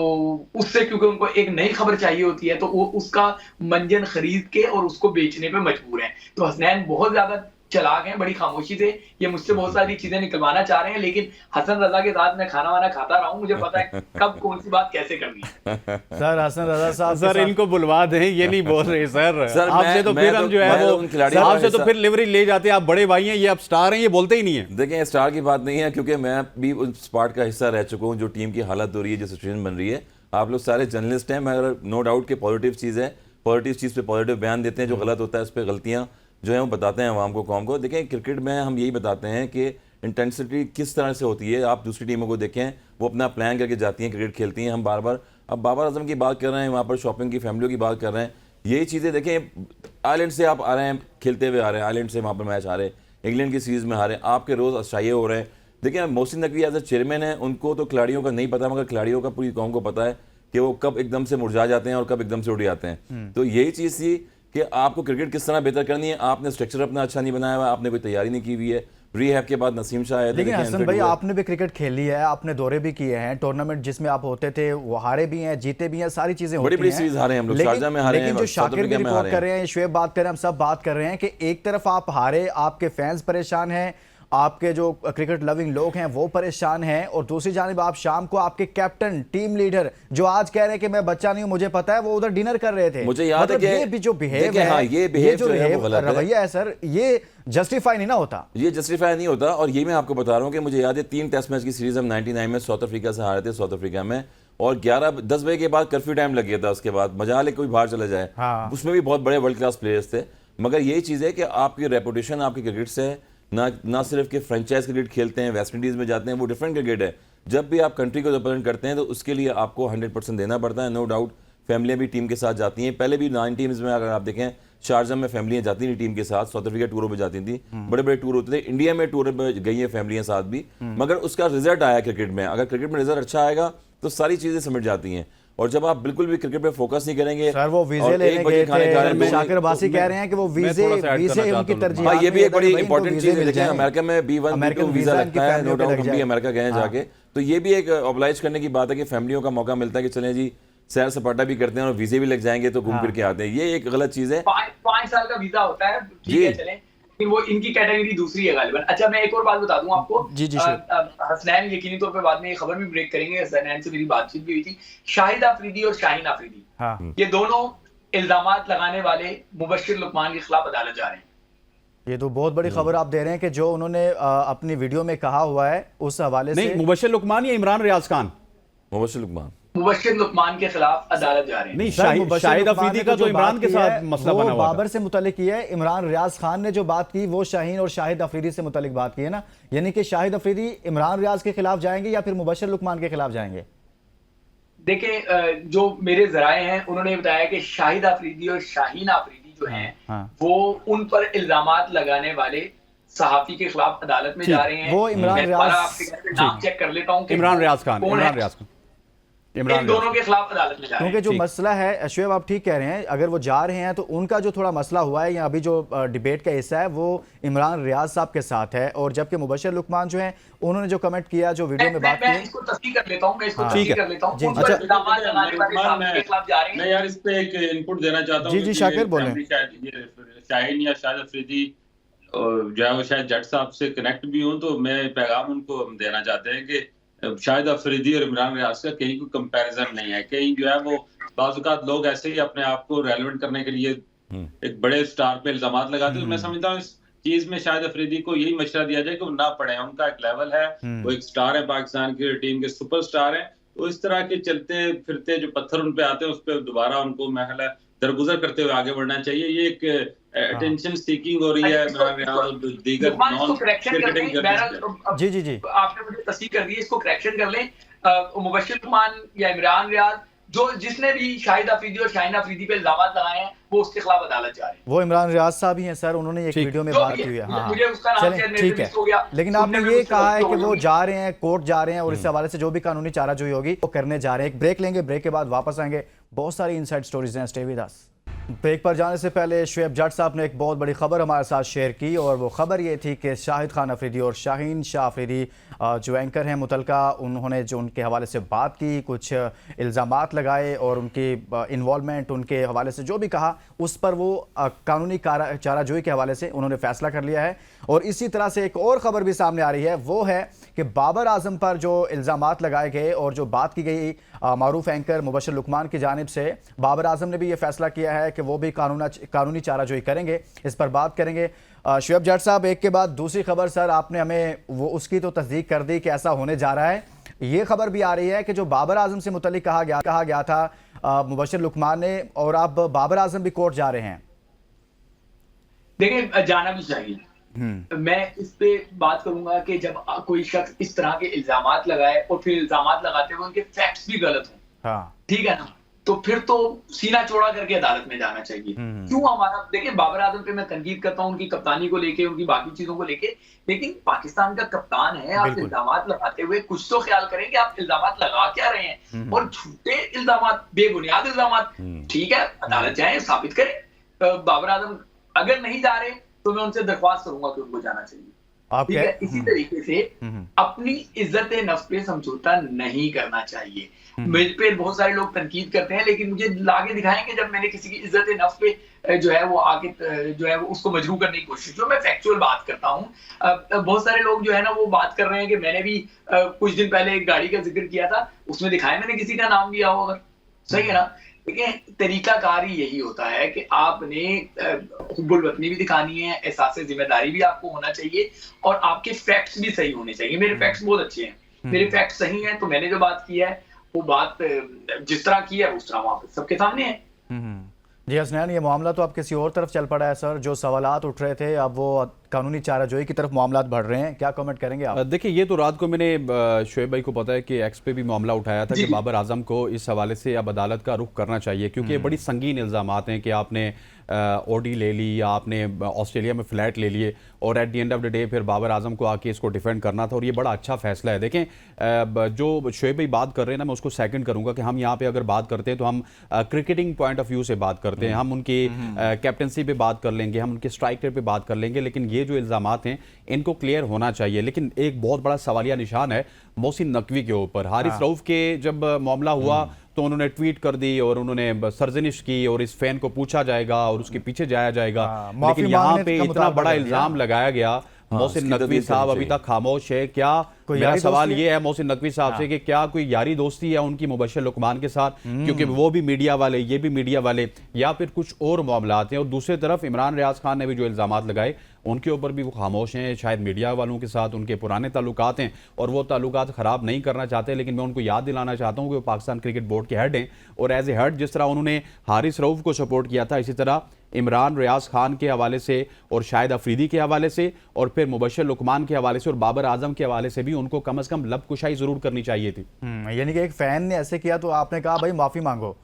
उससे क्योंकि उनको एक नई खबर चाहिए होती है तो वो उसका मंजन खरीद के और उसको बेचने पे मजबूर हैं। तो हसनैन बहुत ज्यादा चलाक हैं, बड़ी खामोशी से ये मुझसे बहुत सारी चीजें निकलवाना चाह रहे हैं, लेकिन हसन रजा के साथ मैं खाना वाना खाता रहा हूं, मुझे पता है कब कौन सी बात कैसे करनी है। सर हसन रजा साहब सर इनको बुलवा दें, ये नहीं बोल रहे सर। सर, आपसे तो फिर हम जो है वो आपसे तो फिर लिवरी ले जाते हैं, आप बड़े भाई हैं, ये अब स्टार हैं, ये बोलते ही नहीं है। देखें, स्टार की बात नहीं है, क्योंकि मैं भी उस पार्ट का हिस्सा रह चुका हूँ जो टीम की हालत हो रही है, जो सिचुएशन बन रही है। आप लोग सारे जर्नलिस्ट हैं, मगर नो डाउट कि पॉजिटिव चीज़ है, पॉजिटिव चीज़ पे पॉजिटिव बयान देते हैं, जो गलत होता है उस पर गलतियाँ जो है वो बताते हैं आवाम को, कौम को। देखें, क्रिकेट में हम यही बताते हैं कि इंटेंसिटी किस तरह से होती है। आप दूसरी टीमों को देखें, वो अपना प्लान करके जाती हैं, क्रिकेट खेलती हैं। हम बार बार अब बाबर आजम की बात कर रहे हैं, वहाँ पर शॉपिंग की फैमिलियों की बात कर रहे हैं। यही चीज़ें देखें, आयरलैंड से आप आ रहे हैं, खेलते हुए आ रहे हैं, आयरलैंड से वहाँ पर मैच आ रहे हैं, इंग्लैंड की सीरीज़ में आ रहे हैं, आपके रोज़ अशाये हो रहे हैं। देखिए, Mohsin Naqvi as a chairman है, उनको तो खिलाड़ियों का नहीं पता, मगर खिलाड़ियों का पूरी कौम को पता है कि वो कब एकदम से मुरझा जाते हैं और कब एकदम से उड़ जाते हैं। तो यही चीज़ थी कि आपको क्रिकेट किस तरह बेहतर करनी है। आपने स्ट्रक्चर अपना अच्छा नहीं बनाया हुआ, आपने कोई तैयारी नहीं की हुई है। रीहैब के बाद नसीम शाह आए थे। लेकिन हसन भाई, आपने भी क्रिकेट खेली है, आपने दौरे भी किए हैं, टूर्नामेंट जिसमें आप होते थे वो हारे भी हैं, जीते भी हैं, सारी चीजें होती हैं। बड़ी सीरीज हारे हैं हम लोग, शारजा में हारे हैं, लेकिन जो शाकिर भी रिपोर्ट कर रहे हैं, शुएब बात कर रहे हैं, हम सब बात कर रहे हैं कि एक तरफ आप हारे, आपके फैंस परेशान हैं, आपके जो क्रिकेट लविंग लोग हैं वो परेशान हैं, और दूसरी जानिब आप शाम को आपके कैप्टन, टीम लीडर जो आज कह रहे हैं कि मैं बच्चा नहीं हूं, मुझे पता है, वो उधर डिनर कर रहे थे। मुझे याद है कि ये भी जो बिहेव है, ये जो रवैया है सर, ये जस्टिफाई नहीं ना होता। ये जस्टिफाई नहीं होता। और ये मैं आपको बता रहा हूँ कि मुझे याद है 3 टेस्ट मैच की सीरीज हम 99 में साउथ अफ्रीका से हारे थे, साउथ अफ्रीका में, और 10 बजे के बाद कर्फ्यू टाइम लग गया था। उसके बाद मजा ले कोई बाहर चला जाए। हाँ। उसमें भी बहुत बड़े वर्ल्ड क्लास प्लेयर्स थे। मगर यही चीज़ है कि आपकी रेपुटेशन आपकी क्रिकेट से ना सिर्फ कि फ्रेंचाइज क्रिकेट खेलते हैं, वेस्ट इंडीज़ में जाते हैं, वो डिफरेंट क्रिकेट है। जब भी आप कंट्री को रिप्रेजेंट करते हैं तो उसके लिए आपको 100% देना पड़ता है। नो डाउट फैमिलियाँ भी टीम के साथ जाती हैं। पहले भी 9 टीम्स में अगर आप देखें शारजा में फैमिलियां जाती थी टीम के साथ, साउथ अफ्रीका टूरों पे जाती थी, बड़े बड़े टूर होते थे, इंडिया में टूर पे गई हैं फैमिलियां साथ भी, मगर उसका रिजल्ट आया क्रिकेट में। अगर क्रिकेट में रिजल्ट अच्छा आएगा तो सारी चीजें समझ जाती हैं, और जब आप बिल्कुल भी क्रिकेट पे फोकस नहीं करेंगे। सर वो वीजे लेने गए थे, शाकिर अब्बासी कह रहे हैं कि वो वीजे उनकी तरजीह। हाँ, ये भी एक बड़ी इंपॉर्टेंट चीज है। देखिए अमेरिका में B1 वीजा लगता है, नो डाउट हम भी अमेरिका गए हैं जाके, तो ये भी एक ऑब्लाइज करने की बात है कि फैमिलियों का मौका मिलता है कि चलें जी सैर सपाटा भी करते हैं और वीजे भी लग जाएंगे तो घूम फिर के आते हैं। ये एक गलत चीज है। 5 साल का वीजा होता है, ठीक है चलें, लेकिन वो इनकी कैटेगरी दूसरी है गालिबन। अच्छा, मैं एक और बात बता दूं आपको। हसनैन यकीनी तौर पे बाद में ये खबर भी ब्रेक करेंगे, हसनैन से मेरी बातचीत भी हुई थी। शाहिद अफरीदी और शाहीन अफरीदी, ये दोनों इल्जामात लगाने वाले मुबश्शिर लुकमान के खिलाफ अदालत जा रहे हैं। ये तो बहुत बड़ी खबर आप दे रहे हैं कि जो उन्होंने अपनी वीडियो में कहा हुआ है उस हवाले से। नहीं, मुबश्शिर लुकमान या इमरान रियाज खान? मुबश्शिर लुकमान। मुबश्शिर लुकमान के खिलाफ अदालत जा रहे हैं। नहीं, शाहिद अफरीदी का तो इमरान के साथ मसला बना हुआ था। बाबर से मुतालिक की है, इमरान रियाज खान ने जो बात की वो शाहीन और शाहिद अफरीदी से मुतालिक बात की है ना, यानी कि शाहिद अफरीदी इमरान रियाज के खिलाफ जाएंगे या फिर मुबश्शिर लुकमान के खिलाफ जाएंगे? देखिए, जो मेरे जराए हैं उन्होंने बताया कि शाहिद अफरीदी और शाहीन अफरीदी जो हैं वो उन पर इल्जामात लगाने वाले सहाफी के खिलाफ अदालत में जा रहे हैं। वो इमरान रियाज, नाम चेक कर लेता हूं, इमरान रियाज खान, इन दोनों के खिलाफ अदालत में जा रहे हैं। क्योंकि जो मसला है शुएब आप ठीक कह रहे हैं, अगर वो जा रहे हैं तो उनका जो थोड़ा मसला हुआ है या अभी जो डिबेट का हिस्सा है वो इमरान रियाज साहब के साथ है, और जबकि मुबश्शिर लुकमान जो हैं उन्होंने जो कमेंट किया, जो वीडियो में बात की, मैं इसको तस्दीक कर लेता हूं, मैं इसको तस्दीक कर लेता हूं। मैं यार इस पे एक इनपुट देना चाहता हूं। जी शाकिर बोलें। शाहीन या शाहिद अफरीदी जो है वो शायद जट साहब से कनेक्ट भी हूं, तो मैं पैगाम उनको देना चाहते हैं कि शाहिद अफरीदी और इमरान रियाज का कहीं कोई कंपैरिजन नहीं है। कहीं जो है वो बाज़ लोग ऐसे ही अपने आप को रेलेवेंट करने के लिए एक बड़े स्टार पे इल्जामात लगाते हैं। तो मैं समझता हूँ इस चीज में शाहिद अफरीदी को यही मशवरा दिया जाए कि वो ना पढ़े, उनका एक लेवल है, वो एक स्टार है, पाकिस्तान की टीम के सुपरस्टार है। तो इस तरह के चलते फिरते जो पत्थर उन पे आते हैं उस पर दोबारा उनको महल दरगुजर करते हुए आगे बढ़ना चाहिए। ये एक अटेंशन सीकिंग हो रही है। दीगर जी जी जी आपने मुझे तस्दीक कर दी, इसको करेक्शन कर लें। मुबश्शिर लुकमान या इमरान रियाज जिसने भी शाहिद अफरीदी और शाहीन अफरीदी पे इल्जामात लगाए हैं वो उसके खिलाफ अदालत जा रहे हैं। वो इमरान रियाज साहब ही हैं सर, उन्होंने एक वीडियो में बात की हुई है। हाँ, मुझे उसका नाम शायद ठीक है, लेकिन आपने ये कहा है कि वो जा रहे हैं, कोर्ट जा रहे हैं, और इस हवाले से जो भी कानूनी चाराजोई होगी वो करने जा रहे हैं। एक ब्रेक लेंगे, ब्रेक के बाद वापस आएंगे, बहुत सारी इनसाइड स्टोरीज हैं, स्टे विद अस। ब्रेक पर जाने से पहले शुएब जट साहब ने एक बहुत बड़ी खबर हमारे साथ शेयर की, और वो खबर ये थी कि शाहिद खान अफरीदी और शाहीन शाह अफरीदी जो एंकर हैं मुतलका, उन्होंने जो उनके हवाले से बात की, कुछ इल्ज़ामात लगाए और उनकी इन्वॉल्वमेंट, उनके हवाले से जो भी कहा उस पर वो कानूनी चाराजोई के हवाले से उन्होंने फैसला कर लिया है। और इसी तरह से एक और ख़बर भी सामने आ रही है, वो है कि बाबर आजम पर जो इल्ज़ामात लगाए गए और जो बात की गई मारूफ एंकर मुबश्शिर लुकमान की जानिब से, बाबर आजम ने भी ये फैसला किया है कि वो भी कानूनी चाराजोई करेंगे। इस पर बात करेंगे। शुएब जट साहब, एक के बाद दूसरी खबर सर आपने हमें वो उसकी तो तस्दीक कर दी कि ऐसा होने जा रहा है। ये खबर भी आ रही है कि जो बाबर आजम से मुतल्लिक कहा गया था मुबश्शिर लुकमान ने, और अब बाबर आजम भी कोर्ट जा रहे हैं। देखिए, जाना भी चाहिए। मैं इस पे बात करूंगा कि जब कोई शख्स इस तरह के इल्जामात लगाए और फिर इल्जामात लगाते हुए उनके फैक्ट्स भी गलत हों, ठीक है ना, तो फिर तो सीना चौड़ा करके अदालत में जाना चाहिए। क्यों हमारा, देखिए बाबर आजम पे मैं तनकीद करता हूँ उनकी कप्तानी को लेके, उनकी बाकी चीजों को लेके, लेकिन पाकिस्तान का कप्तान है, आप इल्जामात लगाते हुए कुछ तो ख्याल करें कि आप इल्जामात लगा क्या रहे हैं। और झूठे इल्जामात, बेबुनियाद इल्जामात, ठीक है अदालत जाए, साबित करें। बाबर आजम अगर नहीं जा रहे तो मैं उनसे दरख्वास्त करूंगा कि उनको जाना चाहिए। ठीक है, इसी तरीके से अपनी इज्जत नफ्स पे समझौता नहीं करना चाहिए। मुझ पे बहुत सारे लोग तनकीद करते हैं, लेकिन मुझे लाके दिखाएं कि जब मैंने किसी की इज्जत नफ्स पे जो है वो आके जो है वो उसको मजरू करने की कोशिश की। मैं फैक्चुअल बात करता हूँ। बहुत सारे लोग जो है ना वो बात कर रहे हैं कि मैंने भी कुछ दिन पहले एक गाड़ी का जिक्र किया था, उसमें दिखाया मैंने किसी का नाम लिया हो, अगर सही है ना। देखिए, तरीकाकार ही यही होता है कि आपने हुब्बुल वतनी भी दिखानी है, एहसास जिम्मेदारी भी आपको होना चाहिए, और आपके फैक्ट्स भी सही होने चाहिए। मेरे फैक्ट्स बहुत अच्छे हैं, मेरे फैक्ट्स सही हैं, तो मैंने जो बात की है वो बात जिस तरह की है उस तरह वहां पे सबके सामने है। जी हसनैन, ये मामला तो अब किसी और तरफ चल पड़ा है सर। जो सवालात उठ रहे थे अब वो कानूनी चाराजोई की तरफ मामला बढ़ रहे हैं, क्या कमेंट करेंगे आप? देखिए, ये तो रात को मैंने शोएब भाई को पता है कि एक्स पे भी मामला उठाया था कि बाबर आजम को इस हवाले से अब अदालत का रुख करना चाहिए, क्योंकि ये बड़ी संगीन इल्ज़ामात हैं कि आपने ओडी ले ली या आपने ऑस्ट्रेलिया में फ्लैट ले लिए और at the end of the day फिर बाबर आजम को आके इसको डिफेंड करना था। और ये बड़ा अच्छा फैसला है। देखें, जो शोएब भाई बात कर रहे हैं ना, मैं उसको सेकंड करूंगा कि हम यहाँ पे अगर बात करते हैं तो हम क्रिकेटिंग पॉइंट ऑफ व्यू से बात करते हैं, हम उनकी कैप्टनसी पे बात कर लेंगे, हम उनके स्ट्राइक रेट पे बात कर लेंगे, लेकिन ये जो इल्ज़ामात हैं इनको क्लियर होना चाहिए। लेकिन एक बहुत बड़ा सवालिया निशान है मोहसिन नकवी के ऊपर। हारिस रऊफ के जब मामला हुआ तो उन्होंने ट्वीट कर दी और उन्होंने सरजनिश की और इस फैन को पूछा जाएगा और उसके पीछे जाया जाएगा, लेकिन यहाँ पे इतना बड़ा इल्जाम लगाया गया। मोहसिन नकवी साहब अभी तक खामोश है। क्या मेरा सवाल ये है मोहसिन नकवी साहब से कि क्या कोई यारी दोस्ती है उनकी मुबश्शिर लुकमान के साथ, क्योंकि वो भी मीडिया वाले, ये भी मीडिया वाले, या फिर कुछ और मामला हैं? और दूसरी तरफ इमरान रियाज खान ने भी जो इल्जामात लगाए उनके ऊपर भी वो खामोश हैं। शायद मीडिया वालों के साथ उनके पुराने ताल्लुकात हैं और वो ताल्लुकात ख़राब नहीं करना चाहते, लेकिन मैं उनको याद दिलाना चाहता हूँ कि वो पाकिस्तान क्रिकेट बोर्ड के हेड हैं और एज ए हेड जिस तरह उन्होंने हारिस रऊफ को सपोर्ट किया था, इसी तरह इमरान रियाज खान के हवाले से और शाहिद अफरीदी के हवाले से और फिर मुबश्शिर लुकमान के हवाले से और बाबर आजम के हवाले से भी उनको कम से कम लब कुशाई जरूर करनी चाहिए थी। यानी कि एक फैन ने ऐसे किया तो आपने कहा भाई माफी मांगो।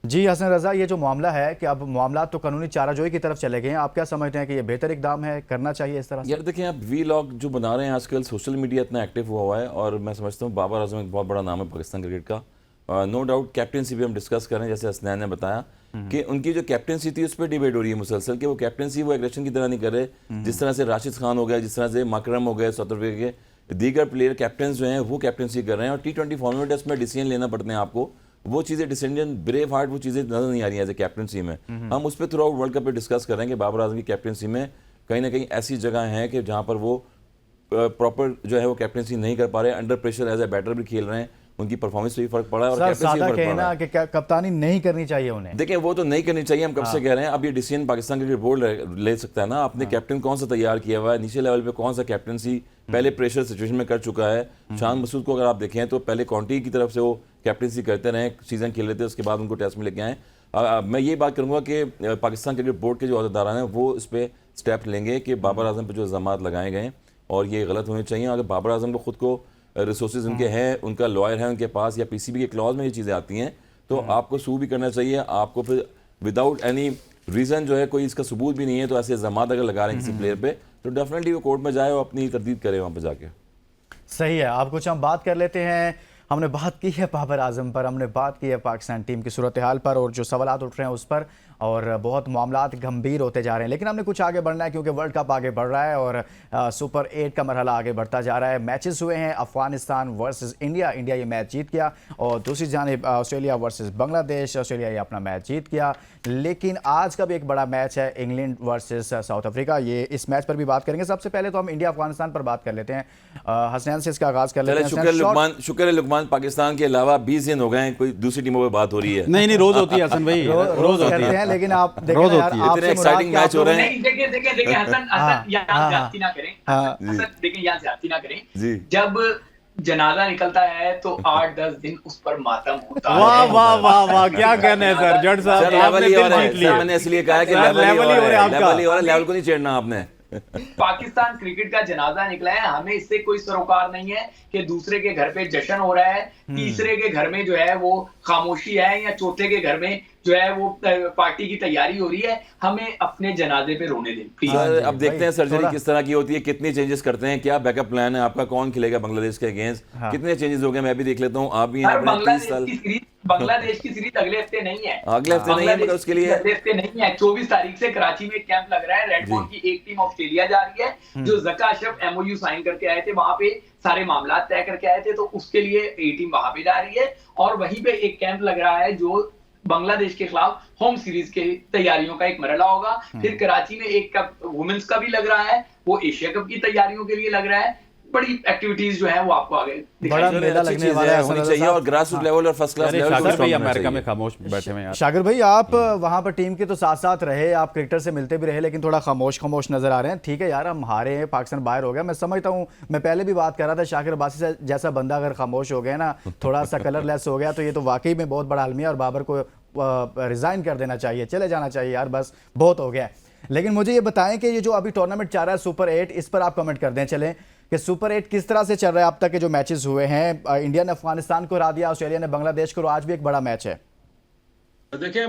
जी हसन रजा, ये जो मामला है कि अब मामला तो कानूनी चाराजोई की तरफ चले गए हैं, आप क्या समझते हैं कि ये बेहतर इकदाम है, करना चाहिए इस तरह से? यार देखिए, आप वीलॉग जो बना रहे हैं आजकल, सोशल मीडिया इतना एक्टिव हुआ है और मैं समझता हूँ बाबर आजम एक बहुत बड़ा नाम है पाकिस्तान क्रिकेट का। नो डाउट कैप्टनसी भी हम डिस्कस कर रहे हैं, जैसे हसनैन ने बताया कि उनकी जो कैप्टनसी थी उस पर डिबेट हो रही है मुसलसल कि वो कैप्टनसी वो एग्रेशन की तरह नहीं कर रहे, जिस तरह से राशिद खान हो गया, जिस तरह से मकरम हो गए, साउथ अफ्रीका के दीगर प्लेयर कैप्टन जो हैं वो कैप्टनसी कर रहे हैं। और T20 फॉर्मेट है, उसमें डिसीजन लेना पड़ते हैं आपको, वो चीज़ें डिसीजन ब्रेव हार्ट वो चीज़ें नजर नहीं आ रही हैं एज ए कैप्टनसी में। हम उस पर थ्रू आउट वर्ल्ड कप पे डिस्कस कर रहे हैं कि बाबर आजम की कैप्टनसी में कहीं ना कहीं ऐसी जगह हैं कि जहाँ पर वो प्रॉपर जो है वो कैप्टनसी नहीं कर पा रहे, under pressure as a batter भी खेल रहे हैं, उनकी परफॉर्मेंस पे भी फर्क पड़ा है और कैप्टनसी पे फर्क पड़ा है। कि क्या कप्तानी नहीं करनी चाहिए उन्हें? देखिए, वो तो नहीं करनी चाहिए, हम कब से कह रहे हैं। अब ये डिसीजन पाकिस्तान क्रिकेट बोर्ड ले सकता है ना, आपने कैप्टन कौन सा तैयार किया हुआ है, नीचे लेवल पे कौन सा कैप्टनसी पहले प्रेशर सिचुएशन में कर चुका है। शान मसूद को अगर आप देखें तो पहले काउंटी की तरफ से वो कैप्टनसी करते रहे, सीजन खेल रहे थे, उसके बाद उनको टेस्ट में लेके आए। मैं ये बात करूंगा कि पाकिस्तान क्रिकेट बोर्ड के जो अहदेदार हैं वो इस पर स्टेप लेंगे कि बाबर आजम पर जो इल्ज़ामात लगाए गए और ये गलत होने चाहिए। अगर बाबर आजम को खुद को रिसोर्सेज उनके हैं, उनका लॉयर है उनके पास, या पीसीबी के क्लॉज में ये चीज़ें आती हैं, तो आपको सू भी करना चाहिए। आपको फिर विदाउट एनी रीज़न जो है, कोई इसका सबूत भी नहीं है, तो ऐसे इल्ज़ामात अगर लगा रहे हैं किसी प्लेयर पे तो डेफिनेटली वो कोर्ट में जाए और अपनी तरदीद करे वहाँ पर जाके। सही है। आप कुछ हम बात कर लेते हैं। हमने बात की है बाबर आजम पर, हमने बात की है पाकिस्तान टीम की सूरत हाल पर और जो सवालात उठ रहे हैं उस पर, और बहुत मामलात गंभीर होते जा रहे हैं, लेकिन हमने कुछ आगे बढ़ना है क्योंकि वर्ल्ड कप आगे बढ़ रहा है और सुपर 8 का मरहला आगे बढ़ता जा रहा है। मैचेस हुए हैं, अफगानिस्तान वर्सेस इंडिया, इंडिया ये मैच जीत गया, और दूसरी जानिब ऑस्ट्रेलिया वर्सेस बांग्लादेश, ऑस्ट्रेलिया ये अपना मैच जीत गया। लेकिन आज का भी एक बड़ा मैच है, इंग्लैंड वर्सेस साउथ अफ्रीका, ये इस मैच पर भी बात करेंगे। सबसे पहले तो हम इंडिया अफगानिस्तान पर बात कर लेते हैं, हसनैन से इसका आगाज कर लेते हैं। शुक्र है लुकमान, पाकिस्तान के अलावा 20 दिन हो गए हैं कोई दूसरी टीमों पर बात हो रही है। नहीं रोज होती है हसन भाई, रोज होती है, लेकिन आप रोज होती है। इतने एक्साइटिंग मैच हो रहे हैं। देखिए हसन यहाँ ज्यादती ना करें, हसन देखिए यहाँ ज्यादती ना करें। जब जनाजा निकलता है तो 8-10 दिन उस पर मातम होता है। वाह वाह वाह वाह, क्या कहना है सर जट साहब, आपने दिल जीत लिया। मैंने इसलिए कहा कि लेवल ही हो रहा है, लेवल को नहीं छेड़ना आपने। पाकिस्तान क्रिकेट का जनाजा निकला है, हमें इससे कोई सरोकार नहीं है कि दूसरे के घर पे जश्न हो रहा है, तीसरे के घर में जो है वो खामोशी है, या चौथे के घर में जो है वो पार्टी की तैयारी हो रही है। हमें अपने जनाजे पे रोने दें सर। अब देखते हैं सर्जरी किस तरह की होती है, कितनी चेंजेस करते हैं, क्या बैकअप प्लान है आपका, कौन खेलेगा बांग्लादेश के अगेंस्ट, कितने चेंजेस हो गए मैं भी देख लेता हूँ। आप भी बांग्लादेश की सीरीज अगले हफ्ते नहीं है, अगले हफ्ते नहीं है, उसके लिए अगले हफ्ते नहीं है। 24 तारीख से कराची में कैंप लग रहा है, रेड बॉल की एक टीम ऑस्ट्रेलिया जा रही है, जो ज़का अशरफ MOU साइन करके आए थे, वहां पे सारे मामला तय करके आए थे, तो उसके लिए ए टीम वहां पे जा रही है। और वहीं पे एक कैंप लग रहा है जो बांग्लादेश के खिलाफ होम सीरीज के तैयारियों का एक मरहला होगा। फिर कराची में एक कप वुमेन्स का भी लग रहा है, वो एशिया कप की तैयारियों के लिए लग रहा है। बड़ी एक्टिविटीज जो है वो आपको आगे बड़ा मेला लगने वाला है, होनी चाहिए, और ग्रास रूट लेवल और फर्स्ट क्लास लेवल पर। अमेरिका में खामोश बैठे हुए हैं शागिर भाई, आप वहां पर टीम के तो साथ साथ रहे, आप क्रिकेटर से मिलते भी रहे, लेकिन थोड़ा खामोश नजर आ रहे हैं। ठीक है यार, हम हारे हैं, पाकिस्तान बाहर हो गया, मैं समझता हूँ। मैं पहले भी बात कर रहा था, शाकिर अब्बासी से जैसा बंदा अगर खामोश हो गया ना, थोड़ा सा कलरलेस हो गया, तो ये तो वाकई में बहुत बड़ा अलमिया, और बाबर को रिजाइन कर देना चाहिए, चले जाना चाहिए यार, बस बहुत हो गया। लेकिन मुझे ये बताएं कि ये जो अभी टूर्नामेंट चल रहा है सुपर 8, इस पर आप कमेंट कर दें चलें कि सुपर 8 किस तरह से चल रहा है अब तक के जो मैचेस हुए हैं। इंडिया ने अफगानिस्तान को हरा दिया, ऑस्ट्रेलिया ने बांग्लादेश को, और आज भी एक बड़ा मैच है। देखिए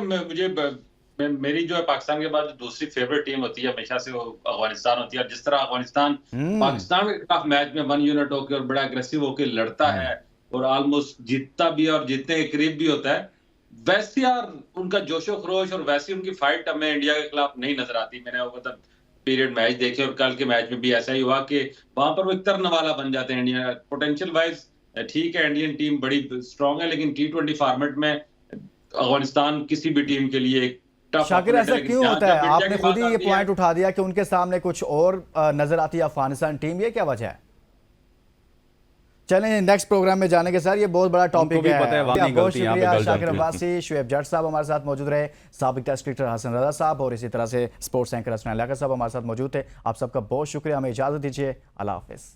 मेरी जो है पाकिस्तान के बाद दूसरी फेवरेट टीम होती है हमेशा से वो अफगानिस्तान होती है। और जिस तरह अफगानिस्तान पाकिस्तान के खिलाफ मैच में 1 यूनिट होकर और बड़ा अग्रेसिव होकर लड़ता है और ऑलमोस्ट जीतता भी है और जीतने के करीब भी होता है, वैसे यार उनका जोशो खरोश और वैसी उनकी फाइट हमें इंडिया के खिलाफ नहीं नजर आती। मैंने वो मतलब पीरियड मैच देखे और कल के मैच में भी ऐसा ही हुआ कि वहां पर वो एक तरन वाला बन जाते हैं इंडिया। पोटेंशियल वाइज ठीक है, इंडियन टीम बड़ी स्ट्रांग है, लेकिन T20 फॉर्मेट में अफगानिस्तान किसी भी टीम के लिए एक टफ शाकिर, ऐसा क्यों होता है? आपने खुद ही ये है। पॉइंट उठा दिया कि उनके सामने कुछ और नजर आती है अफगानिस्तान टीम, ये क्या वजह है? चलें नेक्स्ट प्रोग्राम में जाने के साथ, ये बहुत बड़ा टॉपिक है। बहुत शुक्रिया शाकिर अब्बासी, शुएब जट साहब हमारे साथ मौजूद रहे, साबिक टेस्ट क्रिकेटर हसन रजा साहब और इसी तरह से स्पोर्ट्स एंकर हसन लियाकत साहब हमारे साथ मौजूद थे। आप सबका बहुत शुक्रिया, हमें इजाजत दीजिए, अल्लाह हाफिज।